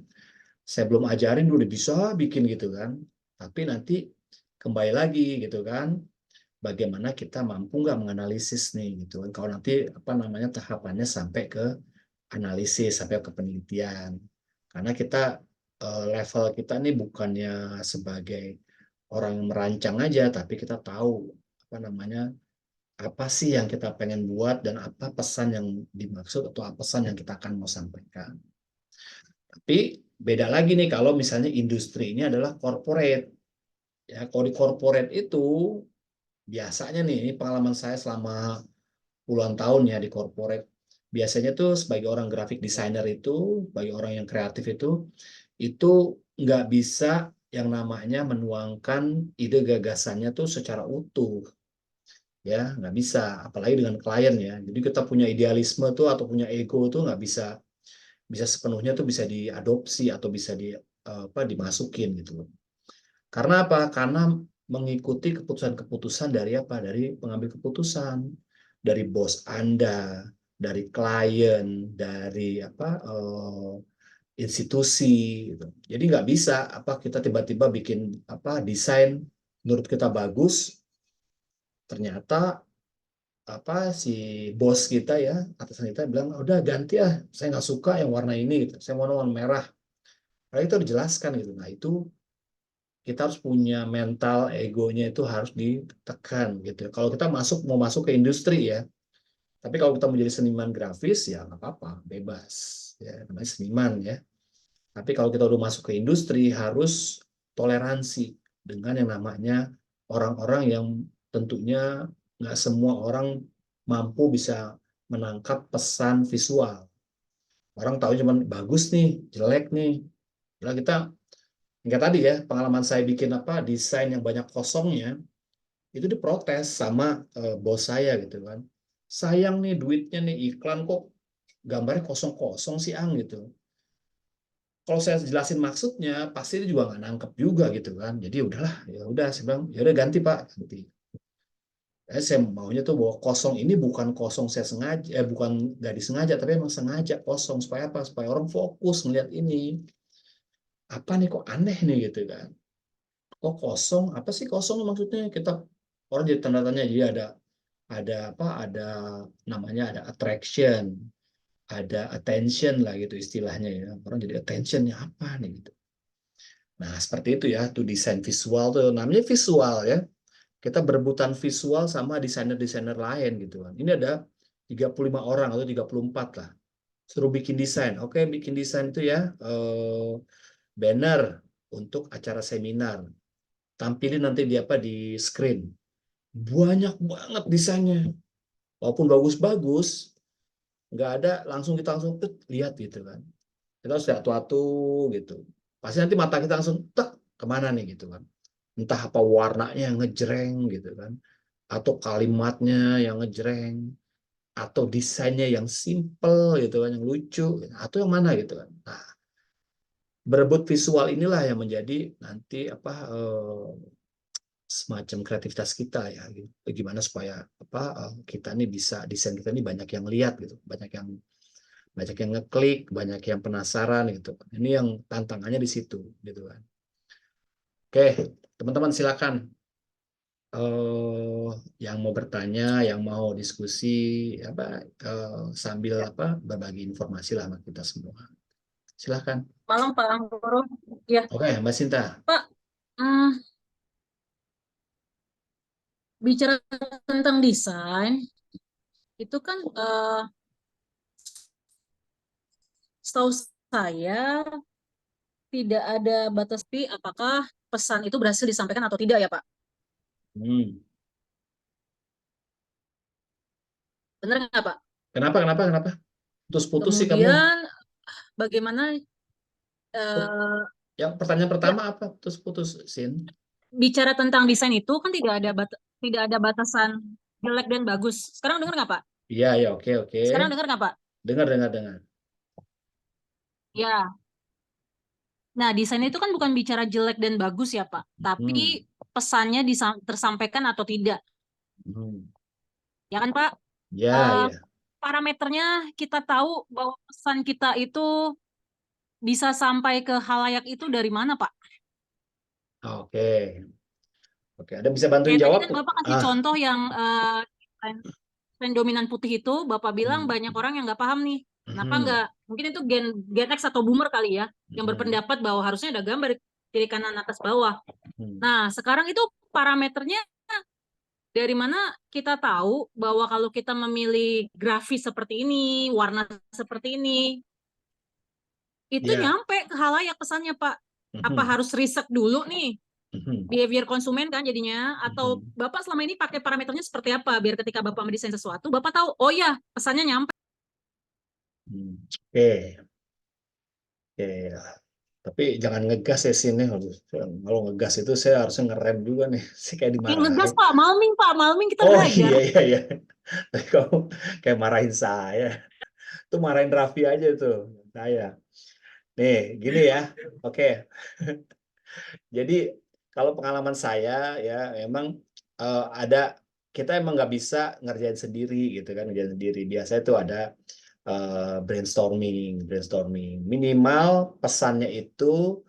Saya belum ajarin udah bisa bikin gitu kan. Tapi nanti kembali lagi gitu kan, bagaimana kita mampu nggak menganalisis nih gitu kan. Kalau nanti apa namanya tahapannya sampai ke analisis, sampai ke penelitian. Karena kita level kita nih bukannya sebagai orang yang merancang aja, tapi kita tahu apa namanya apa sih yang kita pengen buat dan apa pesan yang dimaksud atau apa pesan yang kita akan mau sampaikan. Tapi beda lagi nih kalau misalnya industri ini adalah corporate. Ya, kalau di corporate itu biasanya nih, ini pengalaman saya selama puluhan tahun ya di corporate. Biasanya tuh sebagai orang graphic designer itu, bagi orang yang kreatif itu nggak bisa yang namanya menuangkan ide gagasannya tuh secara utuh. Ya nggak bisa, apalagi dengan klien ya. Jadi kita punya idealisme tuh atau punya ego tuh nggak bisa bisa sepenuhnya tuh bisa diadopsi atau bisa apa dimasukin gitu loh. Karena apa? Karena mengikuti keputusan-keputusan dari apa? Dari pengambil keputusan, dari bos Anda, dari klien, dari apa institusi gitu. Jadi nggak bisa apa kita tiba-tiba bikin apa desain menurut kita bagus, ternyata apa si bos kita ya atasan kita bilang udah ganti ya, saya nggak suka yang warna ini gitu, saya mau warna merah. Nah, itu dijelaskan gitu. Nah itu kita harus punya mental egonya itu harus ditekan gitu. Kalau kita mau masuk ke industri ya, tapi kalau kita menjadi seniman grafis ya nggak apa-apa, bebas ya namanya seniman ya. Tapi kalau kita udah masuk ke industri harus toleransi dengan yang namanya orang-orang yang tentunya nggak semua orang mampu bisa menangkap pesan visual. Orang tahu cuman bagus nih, jelek nih. Nah, kita nggak tadi ya pengalaman saya bikin apa desain yang banyak kosongnya itu diprotes sama bos saya gitu kan. Sayang nih duitnya nih iklan kok gambarnya kosong-kosong sih ang gitu. Kalau saya jelasin maksudnya pasti dia juga nggak nangkep juga gitu kan. Jadi udahlah ya udah saya bilang ya udah ganti Pak ganti. Saya maunya tuh bahwa kosong ini bukan kosong saya sengaja bukan nggak disengaja tapi emang sengaja kosong supaya apa? Supaya orang fokus melihat ini. Apa nih kok aneh nih gitu kan. Kok kosong? Apa sih kosong maksudnya? Kita orang jadi tanda tanya. Jadi ada apa? Ada namanya ada attraction, ada attention lah gitu istilahnya ya. Orang jadi attentionnya apa nih gitu. Nah seperti itu ya. Tuh desain visual tuh namanya visual ya. Kita berebutan visual sama desainer-desainer lain gitu kan. Ini ada 35 orang atau 34 lah. Suruh bikin desain. Oke, bikin desain itu ya banner untuk acara seminar. Tampilin nanti di apa di screen. Banyak banget desainnya. Walaupun bagus-bagus, nggak ada langsung kita langsung lihat gitu kan. Kita harus lihat gitu. Pasti nanti mata kita langsung tek kemana nih gitu kan. Entah apa warnanya yang ngejreng gitu kan. Atau kalimatnya yang ngejreng. Atau desainnya yang simple gitu kan, yang lucu. Atau yang mana gitu kan. Nah, berebut visual inilah yang menjadi nanti apa semacam kreativitas kita ya gitu. Bagaimana supaya apa kita nih bisa desain kita ini banyak yang lihat gitu, banyak yang ngeklik, banyak yang penasaran gitu. Ini yang tantangannya di situ gitu kan. Oke, teman-teman silakan eh, yang mau bertanya, yang mau diskusi apa sambil apa berbagi informasi lah sama kita semua. Silakan. Malam Pak Anggoro. Ya, Oke, Mbak Sinta. Pak, bicara tentang desain, itu kan setahu saya tidak ada batas apakah pesan itu berhasil disampaikan atau tidak ya Pak? Hmm. Benar nggak Pak? Kenapa? Putus-putus sih kamu. Kemudian bagaimana Oh, eh, yang pertanyaan ya pertama apa? Putus-putus, Sin. bicara tentang desain itu kan tidak ada batasan jelek dan bagus. Sekarang dengar nggak Pak? Iya, ya, oke. Sekarang dengar nggak Pak? Dengar. Ya. Nah, desain itu kan bukan bicara jelek dan bagus ya Pak, tapi Hmm. pesannya tersampaikan atau tidak, Hmm. ya kan Pak? Eh, Ya. Parameternya kita tahu bahwa pesan kita itu bisa sampai ke halayak itu dari mana Pak? Oke. Oke, ada bisa bantuin Kayak tadi jawab? kan Bapak kasih Ah. contoh yang tren dominan putih itu, Bapak bilang Hmm. banyak orang yang nggak paham nih. Kenapa Hmm. nggak? Mungkin itu Gen X atau boomer kali ya, yang Hmm. berpendapat bahwa harusnya ada gambar kiri kanan atas bawah. Hmm. Nah, sekarang itu parameternya dari mana kita tahu bahwa kalau kita memilih grafis seperti ini, warna seperti ini, itu Ya. nyampe ke halayak pesannya, Pak. Apa Hmm. harus riset dulu nih Hmm. behavior konsumen kan jadinya, atau Hmm. Bapak selama ini pakai parameternya seperti apa biar ketika Bapak mendesain sesuatu, Bapak tahu, oh ya, pesannya nyampe. Hmm. Oke. Oke. Tapi jangan ngegas ya sini. Kalau ngegas itu saya harusnya ngerem juga nih. Saya kayak Yang ngegas dimarahin. Pak, malming kita Oh belajar. iya. Tapi kamu kayak marahin saya. Tuh marahin Raffi aja tuh. Saya. Nih, gini ya. Oke. Jadi kalau pengalaman saya ya memang ada kita emang nggak bisa ngerjain sendiri gitu kan, ngerjain sendiri. Biasanya itu ada brainstorming. Minimal pesannya itu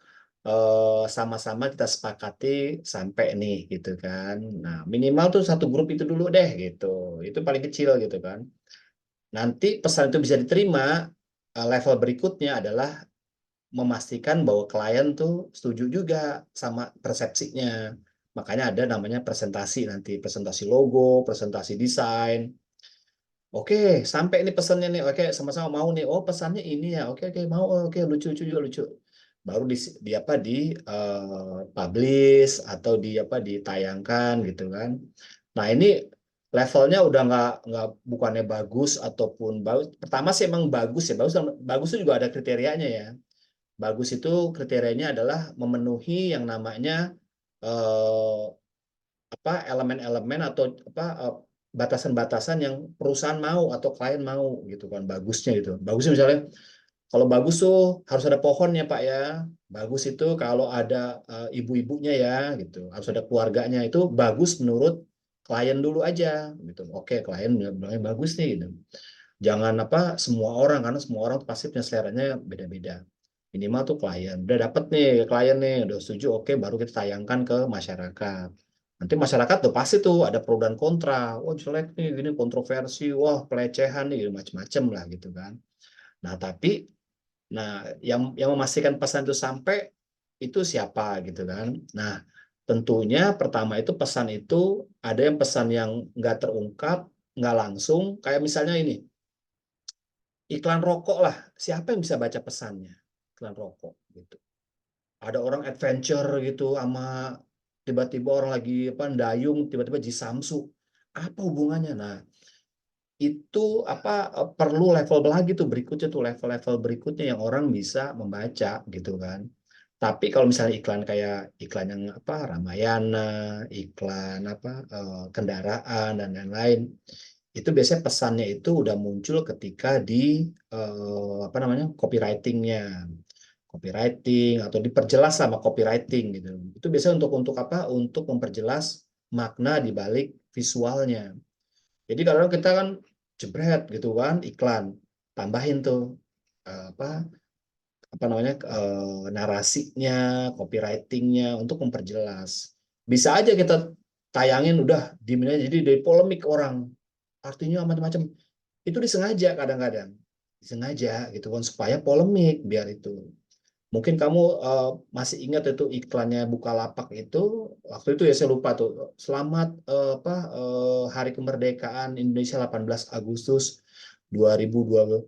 sama-sama kita sepakati sampai nih gitu kan. Nah, minimal tuh satu grup itu dulu deh gitu. Itu paling kecil gitu kan. Nanti pesan itu bisa diterima, level berikutnya adalah memastikan bahwa klien tuh setuju juga sama persepsinya. Makanya ada namanya presentasi nanti, presentasi logo, presentasi desain. Oke, sampai ini pesannya nih. Oke, sama-sama mau nih. Oh, pesannya ini ya. Oke, mau. Oke, lucu juga lucu. Baru di apa di publish atau di apa ditayangkan gitu kan. Nah, ini levelnya udah nggak bukannya bagus ataupun bagus. Pertama sih emang bagus ya. Bagus itu juga ada kriterianya ya. Bagus itu kriterianya adalah memenuhi yang namanya eh, apa elemen-elemen atau apa batasan-batasan yang perusahaan mau atau klien mau gitu kan bagusnya gitu. Bagusnya misalnya kalau bagus tuh harus ada pohonnya Pak ya. Bagus itu kalau ada ibu-ibunya ya gitu. Harus ada keluarganya. Itu bagus menurut klien dulu aja gitu. Oke, klien bilangnya bagus nih gitu. Jangan apa semua orang karena semua orang pasti punya seleranya beda-beda. Minimal tuh klien udah dapet nih klien nih udah setuju oke baru kita tayangkan ke masyarakat. Nanti masyarakat tuh pasti tuh ada pro dan kontra. Wah jelek nih gini kontroversi, wah pelecehan nih macam-macam lah gitu kan. Nah tapi nah yang memastikan pesan itu sampai itu siapa gitu kan. Nah tentunya pertama itu pesan itu ada yang pesan yang nggak terungkap nggak langsung kayak misalnya ini iklan rokok lah. Siapa yang bisa baca pesannya? Iklan rokok gitu. Ada orang adventure gitu sama tiba-tiba orang lagi apa dayung tiba-tiba di Samsu. Apa hubungannya? Nah, itu apa perlu level lagi tuh berikutnya tuh level-level berikutnya yang orang bisa membaca gitu kan. Tapi kalau misalnya iklan kayak iklan yang apa Ramayana, iklan apa kendaraan dan lain-lain, itu biasanya pesannya itu udah muncul ketika di apa namanya copywritingnya, copywriting atau diperjelas sama copywriting gitu. Itu biasanya untuk apa? Untuk memperjelas makna di balik visualnya. Jadi kalau kita kan jebret gitu kan iklan, tambahin tuh apa namanya narasinya, copywritingnya untuk memperjelas. Bisa aja kita tayangin udah diminta jadi dari polemik orang. Artinya macam-macam. Itu disengaja kadang-kadang. Disengaja gitu kan supaya polemik biar itu. Mungkin kamu masih ingat itu iklannya Bukalapak itu waktu itu ya saya lupa tuh. Selamat apa Hari Kemerdekaan Indonesia 18 Agustus 2020.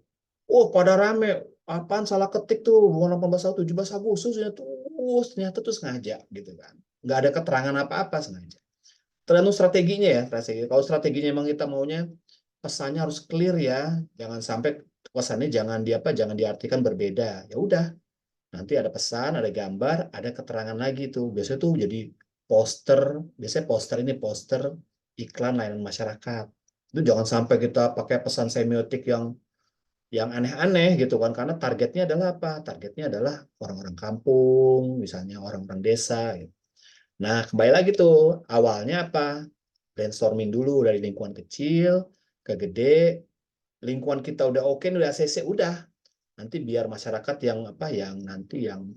Oh, pada rame. Apaan salah ketik tuh, bukan 18 tahun, 17 Agustus ya ternyata tuh sengaja gitu kan. Nggak ada keterangan apa-apa sengaja. Tergantung strateginya ya, strategi. Kalau strateginya emang kita maunya pesannya harus clear ya. Jangan sampai pesannya jangan diartikan berbeda. Ya udah, nanti ada pesan, ada gambar, ada keterangan lagi tuh. Biasanya tuh jadi poster, biasanya poster ini poster iklan layanan masyarakat. Itu jangan sampai kita pakai pesan semiotik yang aneh-aneh gitu kan, karena targetnya adalah apa? Targetnya adalah orang-orang kampung, misalnya orang-orang desa gitu. Nah, kembali lagi tuh, awalnya apa? Brainstorming dulu dari lingkungan kecil ke gede, lingkungan kita udah oke, udah ACC, udah. Nanti biar masyarakat yang apa yang nanti yang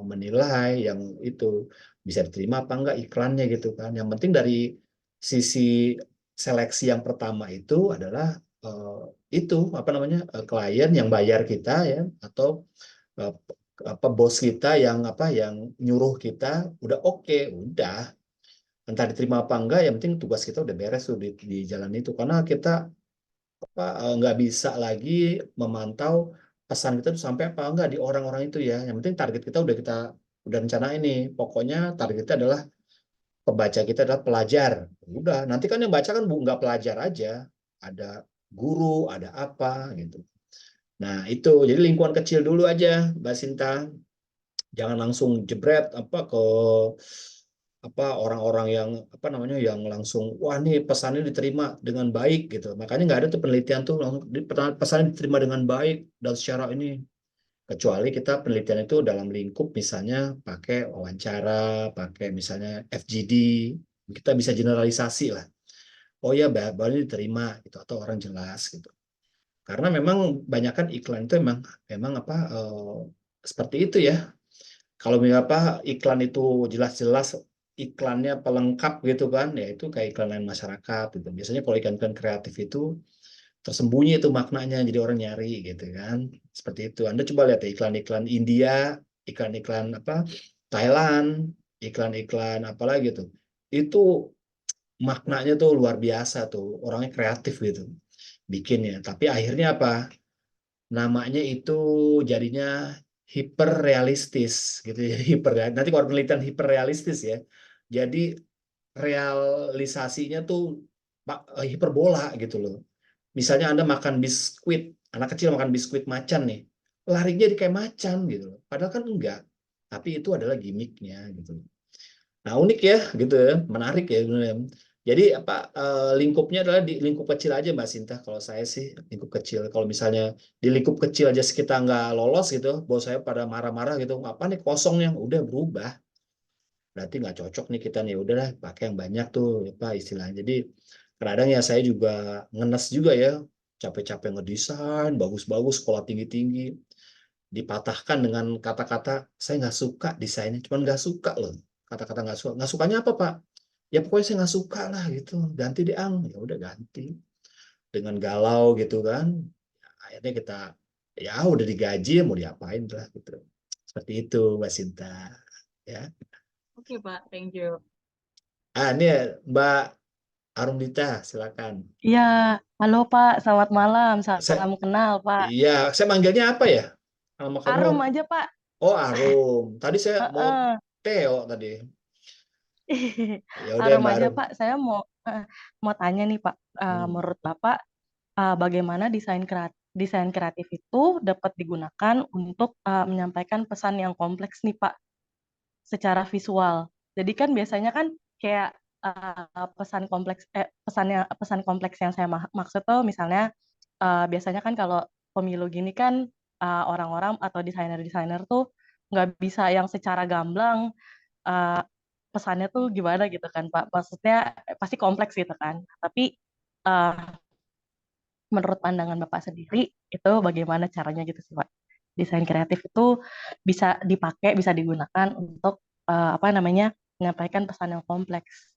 menilai yang itu bisa diterima apa enggak iklannya gitu kan. Yang penting dari sisi seleksi yang pertama itu adalah eh, itu apa namanya klien yang bayar kita ya atau eh, apa bos kita yang apa yang nyuruh kita udah oke, udah entah diterima apa enggak yang penting tugas kita udah beres tuh di jalan itu karena kita apa nggak bisa lagi memantau pesan kita tuh sampai apa enggak di orang-orang itu ya. Yang penting target kita udah rencana ini. Pokoknya target kita adalah pembaca kita adalah pelajar. Udah, nanti kan yang baca kan nggak pelajar aja, ada guru, ada apa gitu. Nah itu, jadi lingkungan kecil dulu aja, Mbak Sinta. Jangan langsung jebret apa ke apa orang-orang yang apa namanya yang langsung wah nih pesannya diterima dengan baik gitu. Makanya nggak ada tuh penelitian tuh langsung pesannya diterima dengan baik dan secara ini kecuali kita penelitian itu dalam lingkup misalnya pakai wawancara, pakai misalnya FGD, kita bisa generalisasi lah. Oh ya baru diterima gitu atau orang jelas gitu. Karena memang banyakkan iklan itu memang memang apa seperti itu ya. Kalau apa iklan itu jelas-jelas iklannya pelengkap gitu kan, ya itu kayak iklan lain masyarakat gitu. Biasanya kalau iklan-iklan kreatif itu tersembunyi itu maknanya, jadi orang nyari gitu kan. Seperti itu. Anda coba lihat ya, iklan-iklan India, iklan-iklan apa Thailand, iklan-iklan apa lagi tuh. Itu maknanya tuh luar biasa tuh, orangnya kreatif gitu bikinnya. Tapi akhirnya apa? Namanya itu jadinya hiperrealistis gitu ya hiper ya. Nanti kalau penelitian hiperrealistis ya jadi realisasinya tuh hiperbola gitu loh. Misalnya Anda makan biskuit, anak kecil makan biskuit macan nih, larinya jadi kayak macan gitu loh, padahal kan enggak, tapi itu adalah gimmicknya gitu. Nah, unik ya, gitu ya, menarik ya. Jadi apa lingkupnya adalah di lingkup kecil aja Mbak Sinta. Kalau saya sih lingkup kecil. Kalau misalnya di lingkup kecil aja kita nggak lolos gitu, bos saya pada marah-marah gitu, apa nih kosongnya, udah berubah. Berarti nggak cocok nih kita nih. Udahlah pakai yang banyak tuh, apa istilahnya. Jadi kadang ya saya juga ngenes juga ya, capek-capek ngedesain, bagus-bagus, sekolah tinggi-tinggi, dipatahkan dengan kata-kata saya nggak suka desainnya, cuman nggak suka loh, kata-kata nggak sukanya apa Pak, ya pokoknya saya nggak suka lah gitu, ganti deh ang, ya udah ganti dengan galau gitu kan. Akhirnya kita ya udah digaji mau diapain lah gitu, seperti itu Mbak Sinta ya. Oke, Pak. Thank you. Ini ya, Mbak Arumdita silakan. Iya, halo Pak, selamat malam, Saya salam kenal Pak. iya saya manggilnya apa ya sama kamu? Arum aja Pak. Oh Arum, tadi saya mau Heeh. Theo tadi. Ya udah Arum Mbak aja Arum. Pak, saya mau tanya nih Pak, Hmm. menurut Bapak bagaimana desain kreatif itu dapat digunakan untuk menyampaikan pesan yang kompleks nih Pak, secara visual. Jadi kan biasanya kan kayak pesan kompleks yang saya maksud tuh misalnya biasanya kan kalau pemilu gini kan orang-orang atau desainer-desainer tuh nggak bisa yang secara gamblang uh, pesannya tuh gimana gitu kan Pak. Maksudnya pasti kompleks gitu kan. Tapi uh, menurut pandangan Bapak sendiri itu bagaimana caranya gitu sih Pak? Desain kreatif itu bisa dipakai, bisa digunakan untuk apa namanya menyampaikan pesan yang kompleks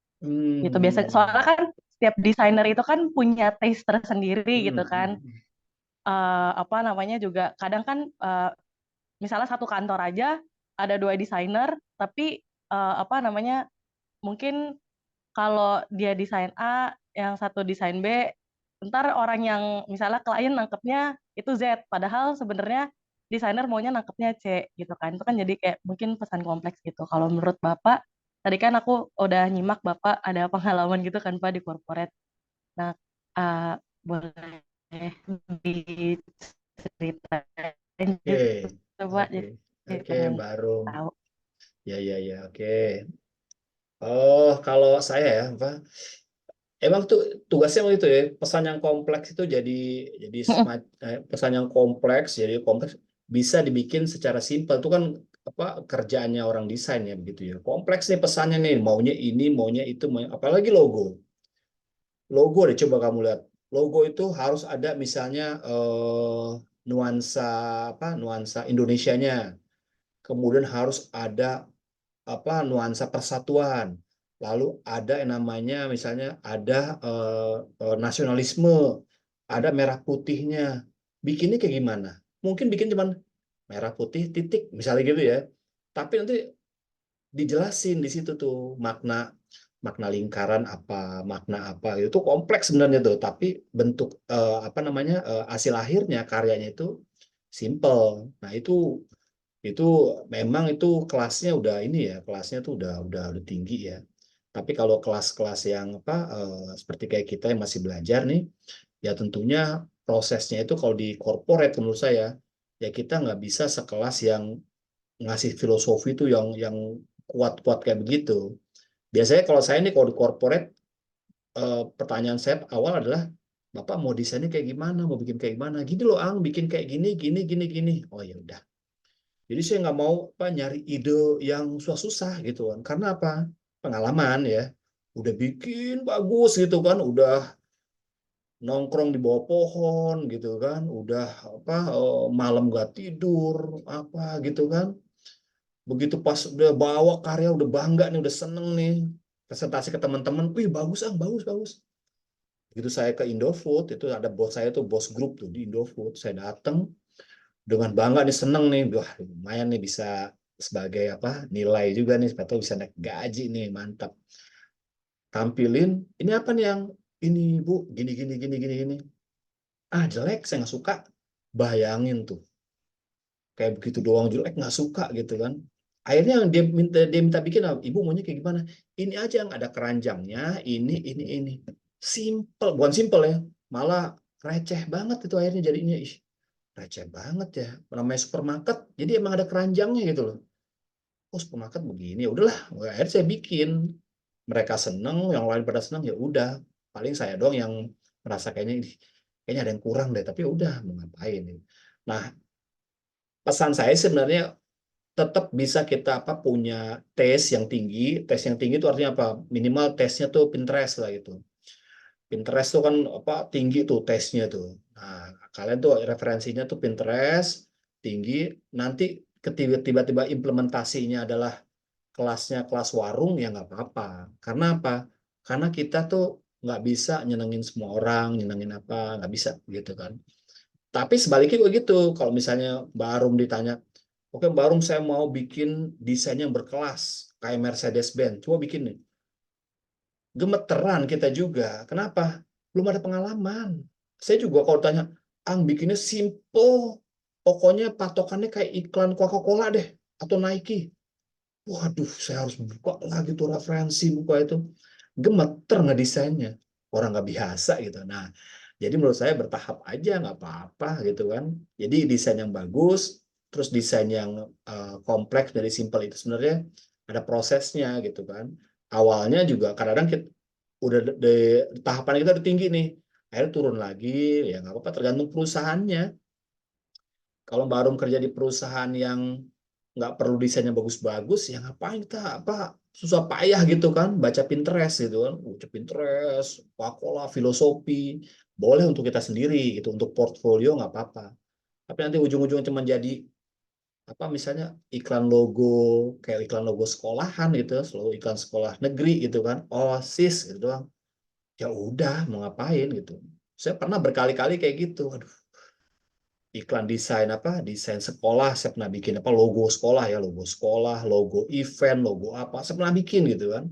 gitu. Biasanya Hmm. soalnya kan setiap desainer itu kan punya taste tersendiri gitu kan. Hmm. Apa namanya juga kadang kan misalnya satu kantor aja ada dua desainer tapi apa namanya mungkin kalau dia desain A yang satu desain B ntar orang yang misalnya klien nangkepnya itu Z padahal sebenarnya desainer maunya nangkepnya C gitu kan itu kan jadi kayak mungkin pesan kompleks gitu kalau menurut Bapak tadi kan aku udah nyimak Bapak ada pengalaman gitu kan Pak di corporate nah boleh diceritain Oke, gitu, Pak, oke, jadi oke, pengen Mbak Arum. tahu. Ya, ya, ya, oke. Oh, kalau saya ya, Pak, emang tuh tugasnya begitu ya. Pesan yang kompleks itu jadi pesan yang kompleks jadi kompleks bisa dibikin secara simpel. Itu kan apa kerjaannya orang desain ya begitu ya. Kompleks nih pesannya nih, maunya ini, maunya itu, apalagi logo. Logo deh coba kamu lihat. Logo itu harus ada misalnya nuansa nuansa Indonesianya. Kemudian harus ada nuansa persatuan. Lalu ada yang namanya misalnya ada nasionalisme, ada merah putihnya. Bikinnya kayak gimana? Mungkin bikin cuman merah putih titik misalnya gitu ya. Tapi nanti dijelasin di situ tuh makna makna lingkaran apa, makna apa itu kompleks sebenarnya tuh, tapi bentuk hasil akhirnya karyanya itu simple. Nah, itu memang itu kelasnya udah ini ya, kelasnya tuh udah tinggi ya. Tapi kalau kelas-kelas yang seperti kayak kita yang masih belajar nih, ya tentunya prosesnya itu kalau di corporate menurut saya ya kita nggak bisa sekelas yang ngasih filosofi itu yang kuat-kuat kayak begitu. Biasanya kalau saya nih kalau di corporate pertanyaan saya awal adalah Bapak mau desainnya kayak gimana, mau bikin kayak gimana? Gini loh, Ang, bikin kayak gini, gini, gini, gini. Oh ya udah. Jadi saya nggak mau nyari ide yang susah-susah gitu kan. Karena apa? Pengalaman ya. Udah bikin bagus gitu kan, udah nongkrong di bawah pohon gitu kan, udah malam nggak tidur apa gitu kan. Begitu pas udah bawa karya udah bangga nih, udah seneng nih. Presentasi ke teman-teman, wih bagus bagus bagus. Begitu saya ke Indofood, itu ada bos saya tuh, bos grup tuh di Indofood. Saya datang dengan bangga nih, seneng nih, wah lumayan nih bisa sebagai nilai juga nih, atau bisa naik gaji nih, mantap. Tampilin, ini apa nih yang ini Bu, gini gini gini gini gini. Ah jelek, saya nggak suka. Bayangin tuh, kayak begitu doang jelek nggak suka gitu kan. Akhirnya yang dia minta bikin apa? Ibu maunya kayak gimana? Ini aja yang ada keranjangnya, ini. Simple, bukan simple ya, malah receh banget itu akhirnya jadinya. Ih, receh banget ya. Namanya supermarket, jadi emang ada keranjangnya gitu loh. Oh, supermarket begini, ya udahlah. Akhirnya saya bikin. Mereka seneng, yang lain pada seneng, ya udah. Paling saya doang yang merasa kayaknya ada yang kurang deh. Tapi ya udah, mau ngapain. Nah, pesan saya sebenarnya tetap bisa kita punya tes yang tinggi. Tes yang tinggi itu artinya apa? Minimal tesnya tuh Pinterest lah gitu. Pinterest tuh kan tinggi tuh tesnya tuh. Nah, kalian tuh referensinya tuh Pinterest tinggi. Nanti tiba-tiba implementasinya adalah kelasnya kelas warung ya nggak apa-apa. Karena apa? Karena kita tuh nggak bisa nyenengin semua orang, nyenengin apa nggak bisa gitu kan. Tapi sebaliknya juga gitu. Kalau misalnya Mbak Arum ditanya, oke Mbak Arum saya mau bikin desain yang berkelas kayak Mercedes-Benz, coba bikin nih. Gemeteran kita juga. Kenapa? Belum ada pengalaman. Saya juga kalau tanya, Ang bikinnya simple. Pokoknya patokannya kayak iklan Coca-Cola deh. Atau Nike. Waduh, saya harus buka lagi tuh referensi, buka itu. Gemeter ngedesainnya. Orang nggak biasa gitu. Nah, jadi menurut saya bertahap aja, nggak apa-apa gitu kan. Jadi desain yang bagus, terus desain yang kompleks dari simple itu sebenarnya ada prosesnya gitu kan. Awalnya juga kadang-kadang kita udah di tahapan kita udah tinggi nih, akhirnya turun lagi, ya nggak apa-apa tergantung perusahaannya. Kalau Mbak Arum kerja di perusahaan yang nggak perlu desainnya bagus-bagus, ya ngapain kita susah payah gitu kan, baca Pinterest gitu kan, baca Pinterest, Coca-Cola, filosofi, boleh untuk kita sendiri gitu, untuk portfolio nggak apa-apa. Tapi nanti ujung-ujungnya cuma jadi misalnya iklan logo kayak iklan logo sekolahan gitu, selalu iklan sekolah negeri gitu kan, OSIS gitu doang. Ya udah mau ngapain gitu. Saya pernah berkali-kali kayak gitu. Aduh, iklan desain sekolah saya pernah bikin logo sekolah ya, logo sekolah, logo event, logo apa saya pernah bikin gitu kan,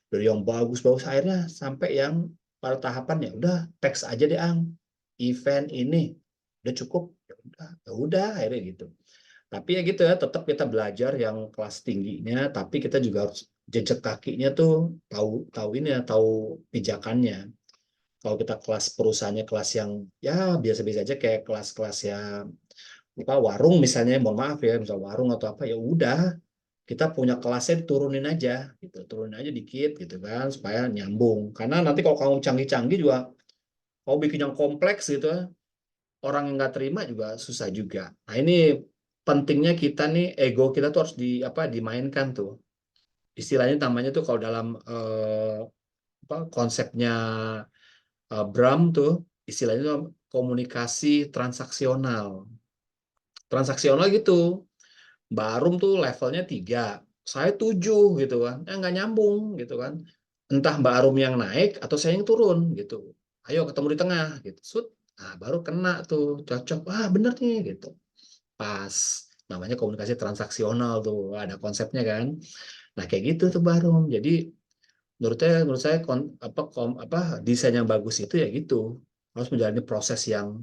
dari yang bagus-bagus akhirnya sampai yang pada tahapan ya udah teks aja deh Ang, event ini udah cukup, ya udah akhirnya gitu. Tapi ya gitu ya, tetap kita belajar yang kelas tingginya, tapi kita juga harus jejak kakinya tuh tahu tahu ini ya, tahu pijakannya. Kalau kita kelas perusahaannya kelas yang ya biasa-biasa aja kayak kelas-kelas ya apa warung misalnya, mohon maaf ya, misal warung atau apa ya udah kita punya kelasnya diturunin aja gitu, turunin aja dikit gitu kan supaya nyambung. Karena nanti kalau kamu canggih-canggih juga, kamu bikin yang kompleks gitu, orang yang nggak terima juga susah juga. Nah ini pentingnya kita nih ego kita tuh harus dimainkan tuh. Istilahnya namanya tuh kalau dalam konsepnya Bram tuh istilahnya tuh komunikasi transaksional. Transaksional gitu. Mbak Arum tuh levelnya 3, saya 7 gitu kan. Nggak nyambung gitu kan. Entah Mbak Arum yang naik atau saya yang turun gitu. Ayo ketemu di tengah gitu. Nah, baru kena tuh cocok. Wah bener nih gitu. Pas. Namanya komunikasi transaksional tuh. Ada konsepnya kan. Nah kayak gitu tuh Mbak Arum. Jadi menurut saya desain yang bagus itu ya gitu. Harus menjalani proses yang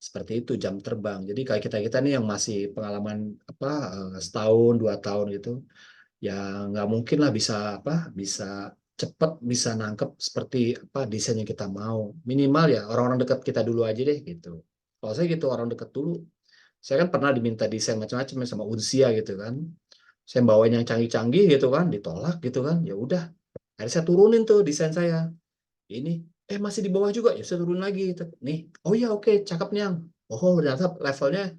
seperti itu, jam terbang. Jadi kayak kita nih yang masih pengalaman setahun 2 tahun gitu, ya nggak mungkin lah bisa cepat bisa nangkep seperti apa desain yang kita mau. Minimal ya orang-orang dekat kita dulu aja deh gitu. Kalau saya gitu orang dekat dulu. Saya kan pernah diminta desain macam-macam sama Unsia gitu kan. Saya bawain yang canggih-canggih gitu kan, ditolak gitu kan. Ya udah, akhirnya saya turunin tuh desain saya. Ini masih di bawah juga, ya saya turun lagi. Nih, oh ya oke, cakep nih yang. Oh, ternyata levelnya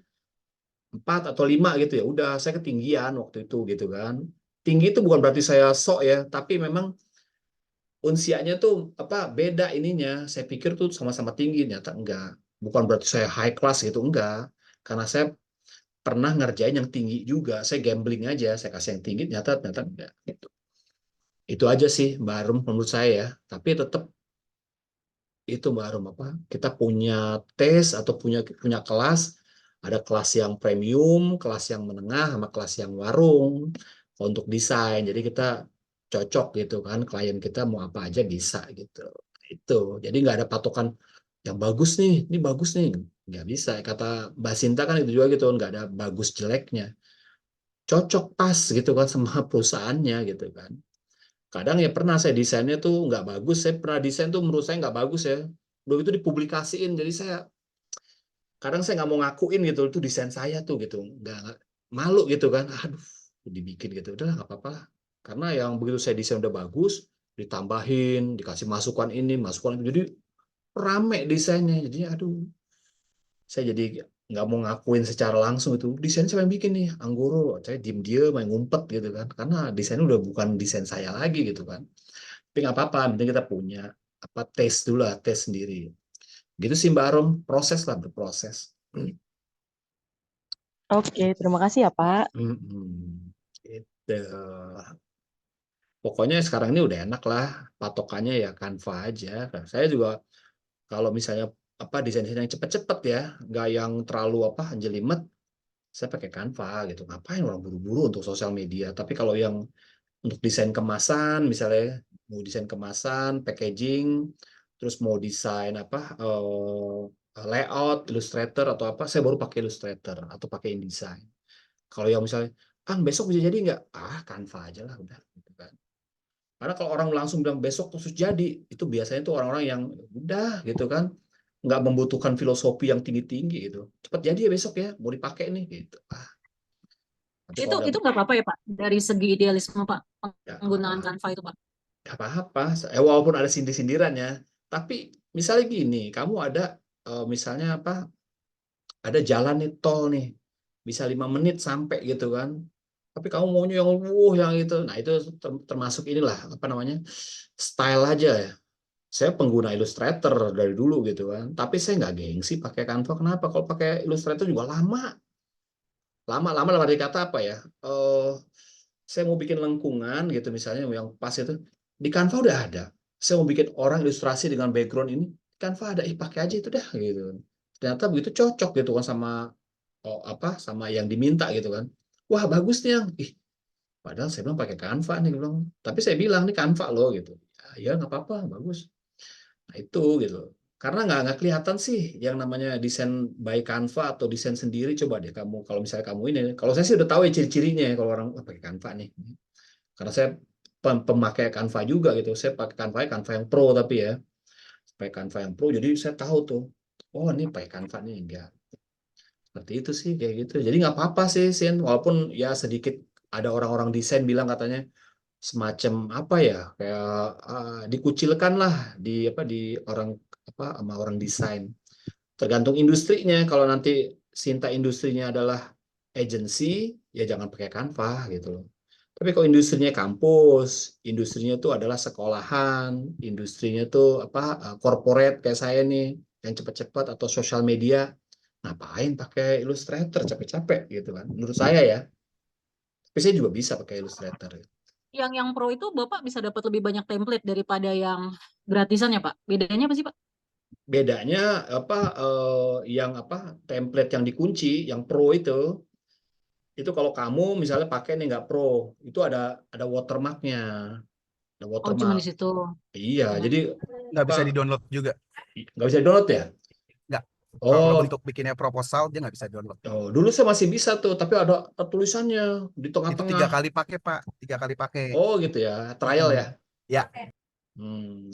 4 atau 5 gitu ya. Udah saya ketinggian waktu itu gitu kan. Tinggi itu bukan berarti saya sok ya, tapi memang unsianya tuh beda ininya. Saya pikir tuh sama-sama tinggi, ternyata enggak. Bukan berarti saya high class gitu, enggak. Karena saya pernah ngerjain yang tinggi juga. Saya gambling aja, saya kasih yang tinggi, ternyata enggak. Gitu. Itu aja sih Mbak Arum menurut saya ya. Tapi tetap itu baru kita punya tes atau punya kelas, ada kelas yang premium, kelas yang menengah, sama kelas yang warung untuk desain. Jadi kita cocok gitu kan, klien kita mau apa aja bisa gitu. Itu jadi nggak ada patokan yang bagus nih, ini bagus nih, nggak bisa. Kata Mbak Sinta kan itu juga gitu, nggak ada bagus jeleknya, cocok pas gitu kan sama perusahaannya gitu kan. Kadang ya pernah saya desainnya tuh nggak bagus, saya pernah desain tuh menurut saya nggak bagus ya. Udah itu dipublikasiin, jadi saya kadang saya nggak mau ngakuin gitu, itu desain saya tuh gitu, nggak malu gitu kan, aduh dibikin gitu, udah nggak apa-apa lah. Karena yang begitu saya desain udah bagus, ditambahin, dikasih masukan ini, masukan itu, jadi rame desainnya, jadi aduh, saya jadi nggak mau ngakuin secara langsung itu desain siapa yang bikin nih Anggoro, saya diem main ngumpet gitu kan, karena desainnya udah bukan desain saya lagi gitu kan. Tapi nggak apa-apa, yang penting kita punya tes dulu lah, tes sendiri. Gitu sih Mbak Arum, proses lah, berproses. Oke, terima kasih ya Pak. Gitu. Pokoknya sekarang ini udah enak lah, patokannya ya Canva aja. Nah, saya juga kalau misalnya desain-desain yang cepet-cepet ya, nggak yang terlalu jelimet, saya pakai Canva gitu. Ngapain orang buru-buru untuk sosial media? Tapi kalau yang untuk desain kemasan, misalnya mau desain kemasan, packaging, terus mau desain layout, Illustrator atau apa, saya baru pakai Illustrator atau pakai InDesign. Kalau yang misalnya, besok bisa jadi nggak? Canva aja lah udah. Gitu kan. Karena kalau orang langsung bilang besok terus jadi, itu biasanya tuh orang-orang yang udah gitu kan, nggak membutuhkan filosofi yang tinggi-tinggi gitu. Cepat jadi ya besok ya, mau dipakai nih gitu. Nanti kalau ada Itu nggak apa-apa ya Pak, dari segi idealisme Pak, ya penggunaan apa Canva itu Pak. apa-apa. Walaupun ada sindir-sindiran ya, tapi misalnya gini, kamu ada misalnya ada jalan nih tol nih, bisa 5 menit sampai gitu kan. Tapi kamu maunya yang itu, nah itu termasuk inilah style aja ya. Saya pengguna Illustrator dari dulu gitu kan, tapi saya nggak gengsi pakai Canva. Kenapa? Kalau pakai Illustrator juga lama dalam arti kata apa ya? Saya mau bikin lengkungan gitu misalnya yang pas itu di Canva udah ada. Saya mau bikin orang ilustrasi dengan background ini, Canva ada, pakai aja itu dah gitu. Ternyata begitu cocok gitu kan sama sama yang diminta gitu kan. Wah bagus nih yang, padahal saya bilang pakai Canva nih bilang. Tapi saya bilang nih Canva loh gitu. Ya nggak apa-apa, bagus. Nah itu gitu. Karena nggak kelihatan sih yang namanya desain by Canva atau desain sendiri. Coba deh kamu, kalau misalnya kamu ini, kalau saya sih udah tahu ya ciri-cirinya ya kalau orang pakai Canva nih. Karena saya pemakai Canva juga gitu. Saya pakai Canva yang Pro tapi ya. pakai Canva yang pro, jadi saya tahu tuh, oh ini pakai Canva nih, enggak. Seperti itu sih, kayak gitu. Jadi nggak apa-apa sih, Sin. Walaupun ya sedikit ada orang-orang desain bilang katanya semacam apa ya, kayak dikucilkan lah di apa di orang apa sama orang desain. Tergantung industrinya. Kalau nanti Sinta industrinya adalah agency, ya jangan pakai Canva gitu loh. Tapi kalau industrinya kampus, industrinya tuh adalah sekolahan, industrinya tuh apa corporate kayak saya nih, yang cepat-cepat atau sosial media, ngapain pakai Illustrator capek-capek gitu kan? Menurut saya ya. Tapi saya juga bisa pakai Illustrator. Yang pro itu Bapak bisa dapat lebih banyak template daripada yang gratisan ya, Pak? Bedanya apa sih, Pak? Bedanya apa yang apa template yang dikunci, yang pro itu kalau kamu misalnya pakai nih nggak pro, itu ada watermarknya, ada Oh, cuma di watermark. situ. Iya, jadi Nggak bisa apa di-download juga. nggak bisa download ya? Nggak. Kalau Oh, bentuk bikinnya proposal, dia nggak bisa download. oh, dulu saya masih bisa tuh, tapi ada tulisannya di Itu 3 tengah-tengah. kali pakai, Pak. 3 kali pakai. Oh gitu ya, trial ya. Ya,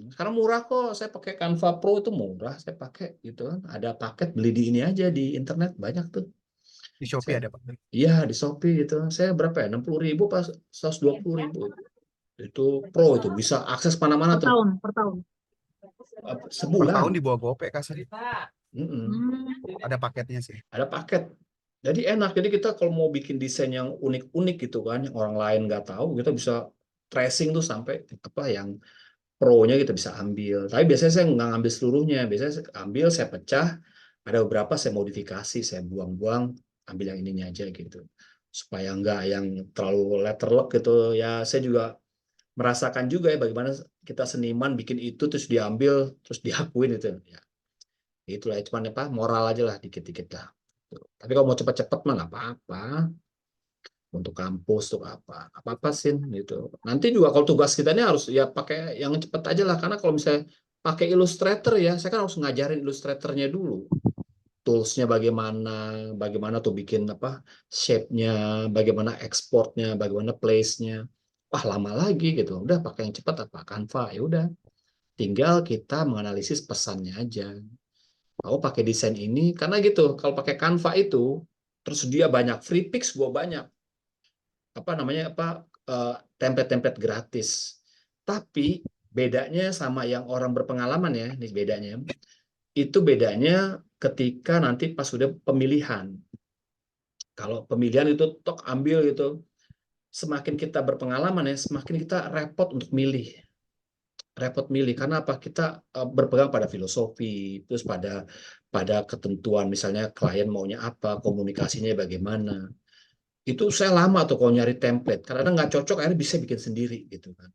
Sekarang murah kok. Saya pakai Canva Pro itu murah. Saya pakai gitu kan. Ada paket beli di ini aja di internet banyak tuh. di Shopee Saya, ada, Pak. iya di Shopee gitu. Saya berapa ya? 60.000 pas 120.000. Itu Pro itu bisa akses mana-mana Per tuh. tahun, per tahun. Per Sebulan. tahun di bawah GoPay kasih. Mm-mm. Ada paketnya sih. Ada paket. Jadi enak. Jadi kita kalau mau bikin desain yang unik-unik gitu kan, yang orang lain nggak tahu, kita bisa tracing tuh sampai apa yang pro-nya kita bisa ambil. Tapi biasanya saya nggak ngambil seluruhnya. Biasanya saya ambil, saya pecah. Ada beberapa saya modifikasi, saya buang-buang, ambil yang ininya aja gitu. Supaya nggak yang terlalu letterlock gitu. Ya saya juga merasakan juga ya bagaimana kita seniman bikin itu terus diambil, terus diakuin itu. Ya, itulah cuman apa moral aja lah dikit-dikit lah. Tapi kalau mau cepat-cepat mah nggak apa-apa. Untuk kampus untuk apa sih gitu. Nanti juga kalau tugas kita ini harus ya pakai yang cepat aja lah, karena kalau misalnya pakai Illustrator ya saya kan harus ngajarin Illustratornya dulu, toolsnya bagaimana, bagaimana tuh bikin apa shape-nya, bagaimana exportnya, bagaimana place-nya. Wah lama lagi gitu. Udah pakai yang cepat apa Canva, ya udah tinggal kita menganalisis pesannya aja. Aku pakai desain ini karena gitu, kalau pakai Canva itu tersedia banyak free pix, gua banyak apa namanya apa template-template gratis. Tapi bedanya sama yang orang berpengalaman ya, ini bedanya. Itu bedanya ketika nanti pas sudah pemilihan. Kalau pemilihan itu tok ambil gitu, semakin kita berpengalaman ya, semakin kita repot untuk milih. Repot milih karena apa? Kita berpegang pada filosofi, terus pada ketentuan misalnya klien maunya apa, komunikasinya bagaimana. Itu saya lama tuh kalau nyari template, kadang nggak cocok akhirnya bisa bikin sendiri gitu kan.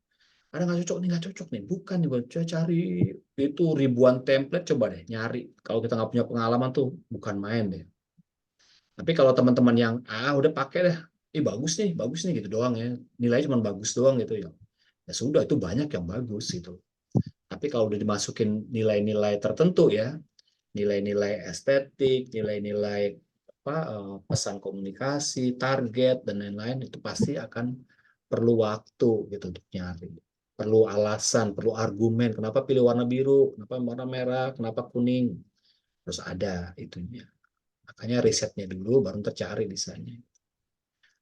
Ada nggak cocok nih, nggak cocok nih, bukan nih, saya cari itu ribuan template, coba deh nyari. Kalau kita nggak punya pengalaman tuh bukan main deh. Tapi kalau teman-teman yang udah pakai deh, bagus nih gitu doang ya, nilainya cuma bagus doang gitu ya, ya sudah itu banyak yang bagus gitu. Tapi kalau udah dimasukin nilai-nilai tertentu ya, nilai-nilai estetik, nilai-nilai apa pesan komunikasi, target dan lain-lain, itu pasti akan perlu waktu gitu untuk nyari. Perlu alasan, perlu argumen kenapa pilih warna biru, kenapa warna merah, kenapa kuning. Terus ada itunya. Makanya risetnya dulu baru tercari desainnya.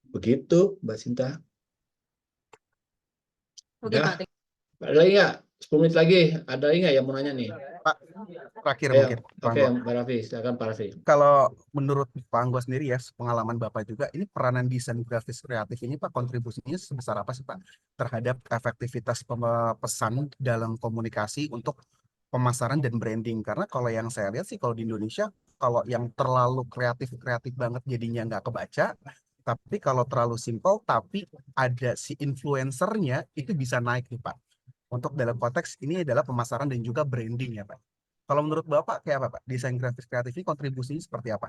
Begitu, Mbak Sinta. Oke, Udah, Pak. ada lagi nggak? 10 menit lagi. Ada lagi nggak yang mau nanya nih? Pak, terakhir Ayo, mungkin, Pak oke, Anggo. Mbak Raffi. Silakan Pak Raffi. Kalau menurut Pak Anggo sendiri ya, pengalaman Bapak juga, ini peranan desain grafis kreatif ini Pak, kontribusinya sebesar apa sih Pak terhadap efektivitas pesan dalam komunikasi untuk pemasaran dan branding? Karena kalau yang saya lihat sih kalau di Indonesia, kalau yang terlalu kreatif banget jadinya nggak kebaca, tapi kalau terlalu simpel tapi ada si influencernya itu bisa naik nih Pak. Untuk dalam konteks ini adalah pemasaran dan juga branding ya Pak. Kalau menurut Bapak kayak apa Pak? Desain grafis kreatif ini kontribusinya seperti apa?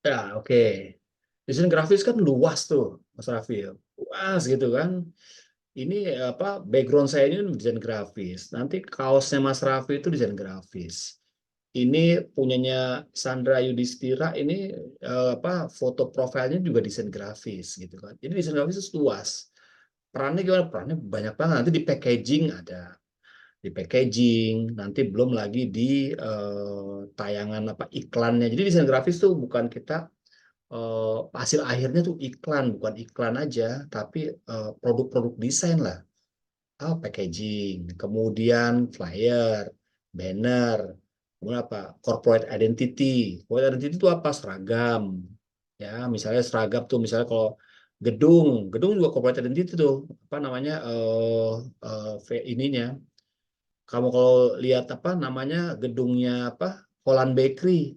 Ya, oke. Desain grafis kan luas tuh, Mas Raffi. Luas gitu kan. Ini apa background saya ini desain grafis. Nanti kaosnya Mas Raffi itu desain grafis. Ini punyanya Sandra Yudhistira ini apa foto profilnya juga desain grafis gitu kan. Jadi desain grafis itu luas. Perannya gimana? Perannya banyak banget. Nanti di packaging ada, di packaging, nanti belum lagi di tayangan apa iklannya. Jadi desain grafis tuh bukan kita hasil akhirnya tuh iklan, bukan iklan aja, tapi produk-produk desain lah. Packaging, kemudian flyer, banner, kemudian apa? Corporate identity. Corporate identity itu apa? Seragam. Ya, misalnya seragam tuh, misalnya kalau gedung juga corporate identity tuh, apa namanya? Ininya. Kamu kalau lihat apa namanya gedungnya apa? Holland Bakery,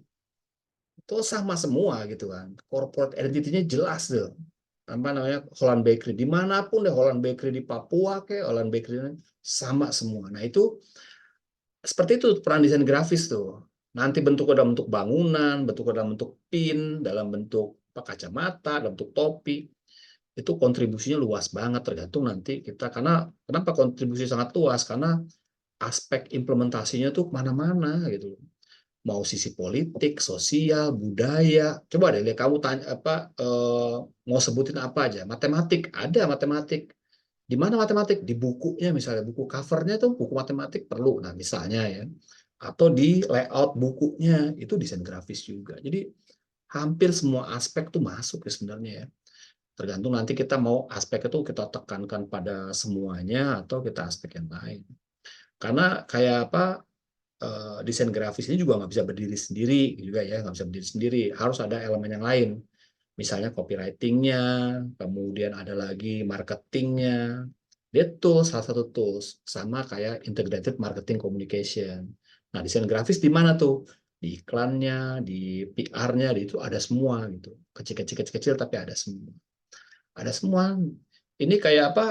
itu sama semua gitu kan. Corporate identity-nya jelas tuh. Apa namanya Holland Bakery dimanapun deh, Holland Bakery di Papua kayak Holland Bakery sama semua. Nah itu seperti itu peran desain grafis tuh. Nanti bentuknya dalam bentuk bangunan, bentuknya dalam bentuk pin, dalam bentuk kacamata, dalam bentuk topi. Itu kontribusinya luas banget tergantung nanti kita, karena kenapa kontribusi sangat luas, karena aspek implementasinya tuh kemana-mana gitu. Mau sisi politik, sosial, budaya. Coba deh lihat kamu tanya apa mau sebutin apa aja. Matematik, ada matematik. Di mana matematik? Di bukunya misalnya, buku covernya tuh buku matematik perlu. Nah, misalnya ya. Atau di layout bukunya itu desain grafis juga. Jadi hampir semua aspek tuh masuk ya sebenarnya ya. Tergantung nanti kita mau aspek itu kita tekankan pada semuanya atau kita aspek yang lain. Karena kayak apa desain grafis ini juga nggak bisa berdiri sendiri juga ya, nggak bisa berdiri sendiri, harus ada elemen yang lain, misalnya copywriting-nya, kemudian ada lagi marketingnya, dia tools, salah satu tools, sama kayak integrated marketing communication. Nah desain grafis di mana tuh? Di iklannya, di PR-nya, di itu ada semua gitu, kecil-kecil tapi ada semua. Ini kayak apa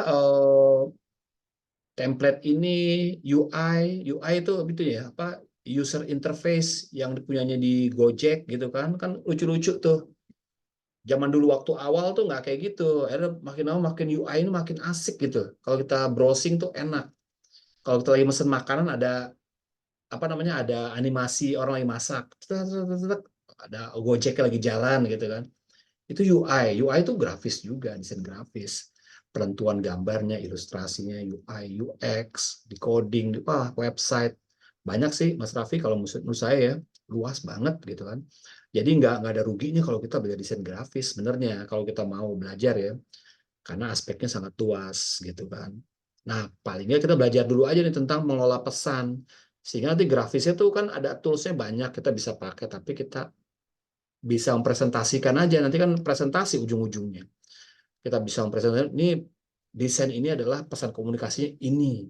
template ini UI itu gitu ya, apa user interface yang dipunyanya di Gojek gitu kan lucu-lucu tuh. Zaman dulu waktu awal tuh nggak kayak gitu. Akhirnya makin lama makin UI ini makin asik gitu. Kalau kita browsing tuh enak. Kalau kita lagi mesen makanan ada apa namanya ada animasi orang lagi masak. Ada Gojek lagi jalan gitu kan. Itu UI. UI itu grafis juga, desain grafis. Perentuan gambarnya, ilustrasinya, UI, UX, decoding, website. Banyak sih, Mas Raffi, kalau menurut saya ya, luas banget gitu kan. Jadi nggak ada ruginya kalau kita belajar desain grafis sebenarnya, kalau kita mau belajar ya. Karena aspeknya sangat luas gitu kan. Nah, paling nggak kita belajar dulu aja nih tentang mengelola pesan. Sehingga nanti grafisnya tuh kan ada toolsnya banyak, kita bisa pakai, tapi kita bisa mempresentasikan aja, nanti kan presentasi ujung-ujungnya. Kita bisa mempresentasikan, ini desain ini adalah pesan komunikasinya ini.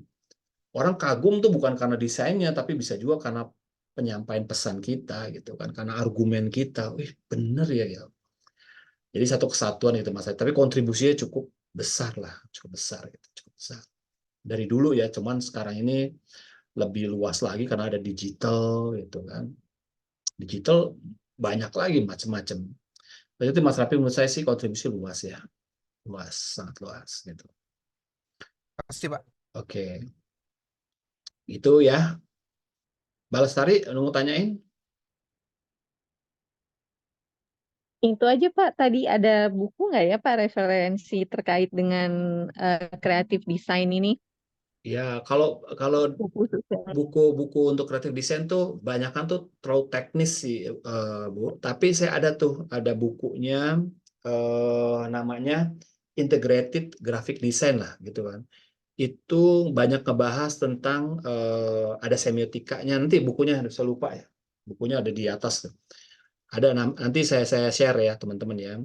Orang kagum tuh bukan karena desainnya, tapi bisa juga karena penyampaian pesan kita gitu kan, karena argumen kita. Wih, bener ya ya. Jadi satu kesatuan gitu Mas. Tapi kontribusinya cukup besar lah, cukup besar gitu, cukup besar. Dari dulu ya, cuman sekarang ini lebih luas lagi karena ada digital gitu kan. Digital banyak lagi macam-macam. Jadi Mas Rafi menurut saya sih kontribusi luas ya. Luas, sangat luas gitu. Pasti, Pak. Oke. Itu ya. Balestari, mau tanyain? Itu aja Pak, tadi ada buku nggak ya Pak referensi terkait dengan kreatif desain ini? Ya, kalau Buku sosial. buku-buku untuk kreatif desain tuh banyak kan tuh terlalu teknis sih, Bu. Tapi saya ada bukunya namanya Integrated Graphic Design lah gitu kan. Itu banyak ngebahas tentang ada semiotikanya. Nanti bukunya saya lupa ya. Bukunya ada di atas tuh. Ada nanti saya share ya teman-teman ya.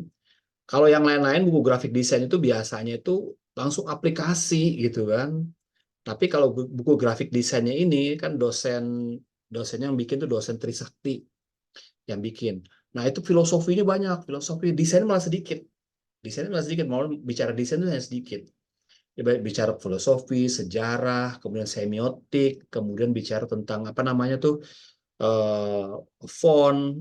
Kalau yang lain-lain buku grafik desain itu biasanya itu langsung aplikasi gitu kan. Tapi kalau buku grafik desainnya ini kan dosennya yang bikin tuh dosen Trisakti yang bikin. Nah itu filosofinya banyak, filosofi desain malah sedikit. Desain malah sedikit, mau bicara desain itu hanya sedikit. Bicara filosofi, sejarah, kemudian semiotik, kemudian bicara tentang apa namanya tuh font,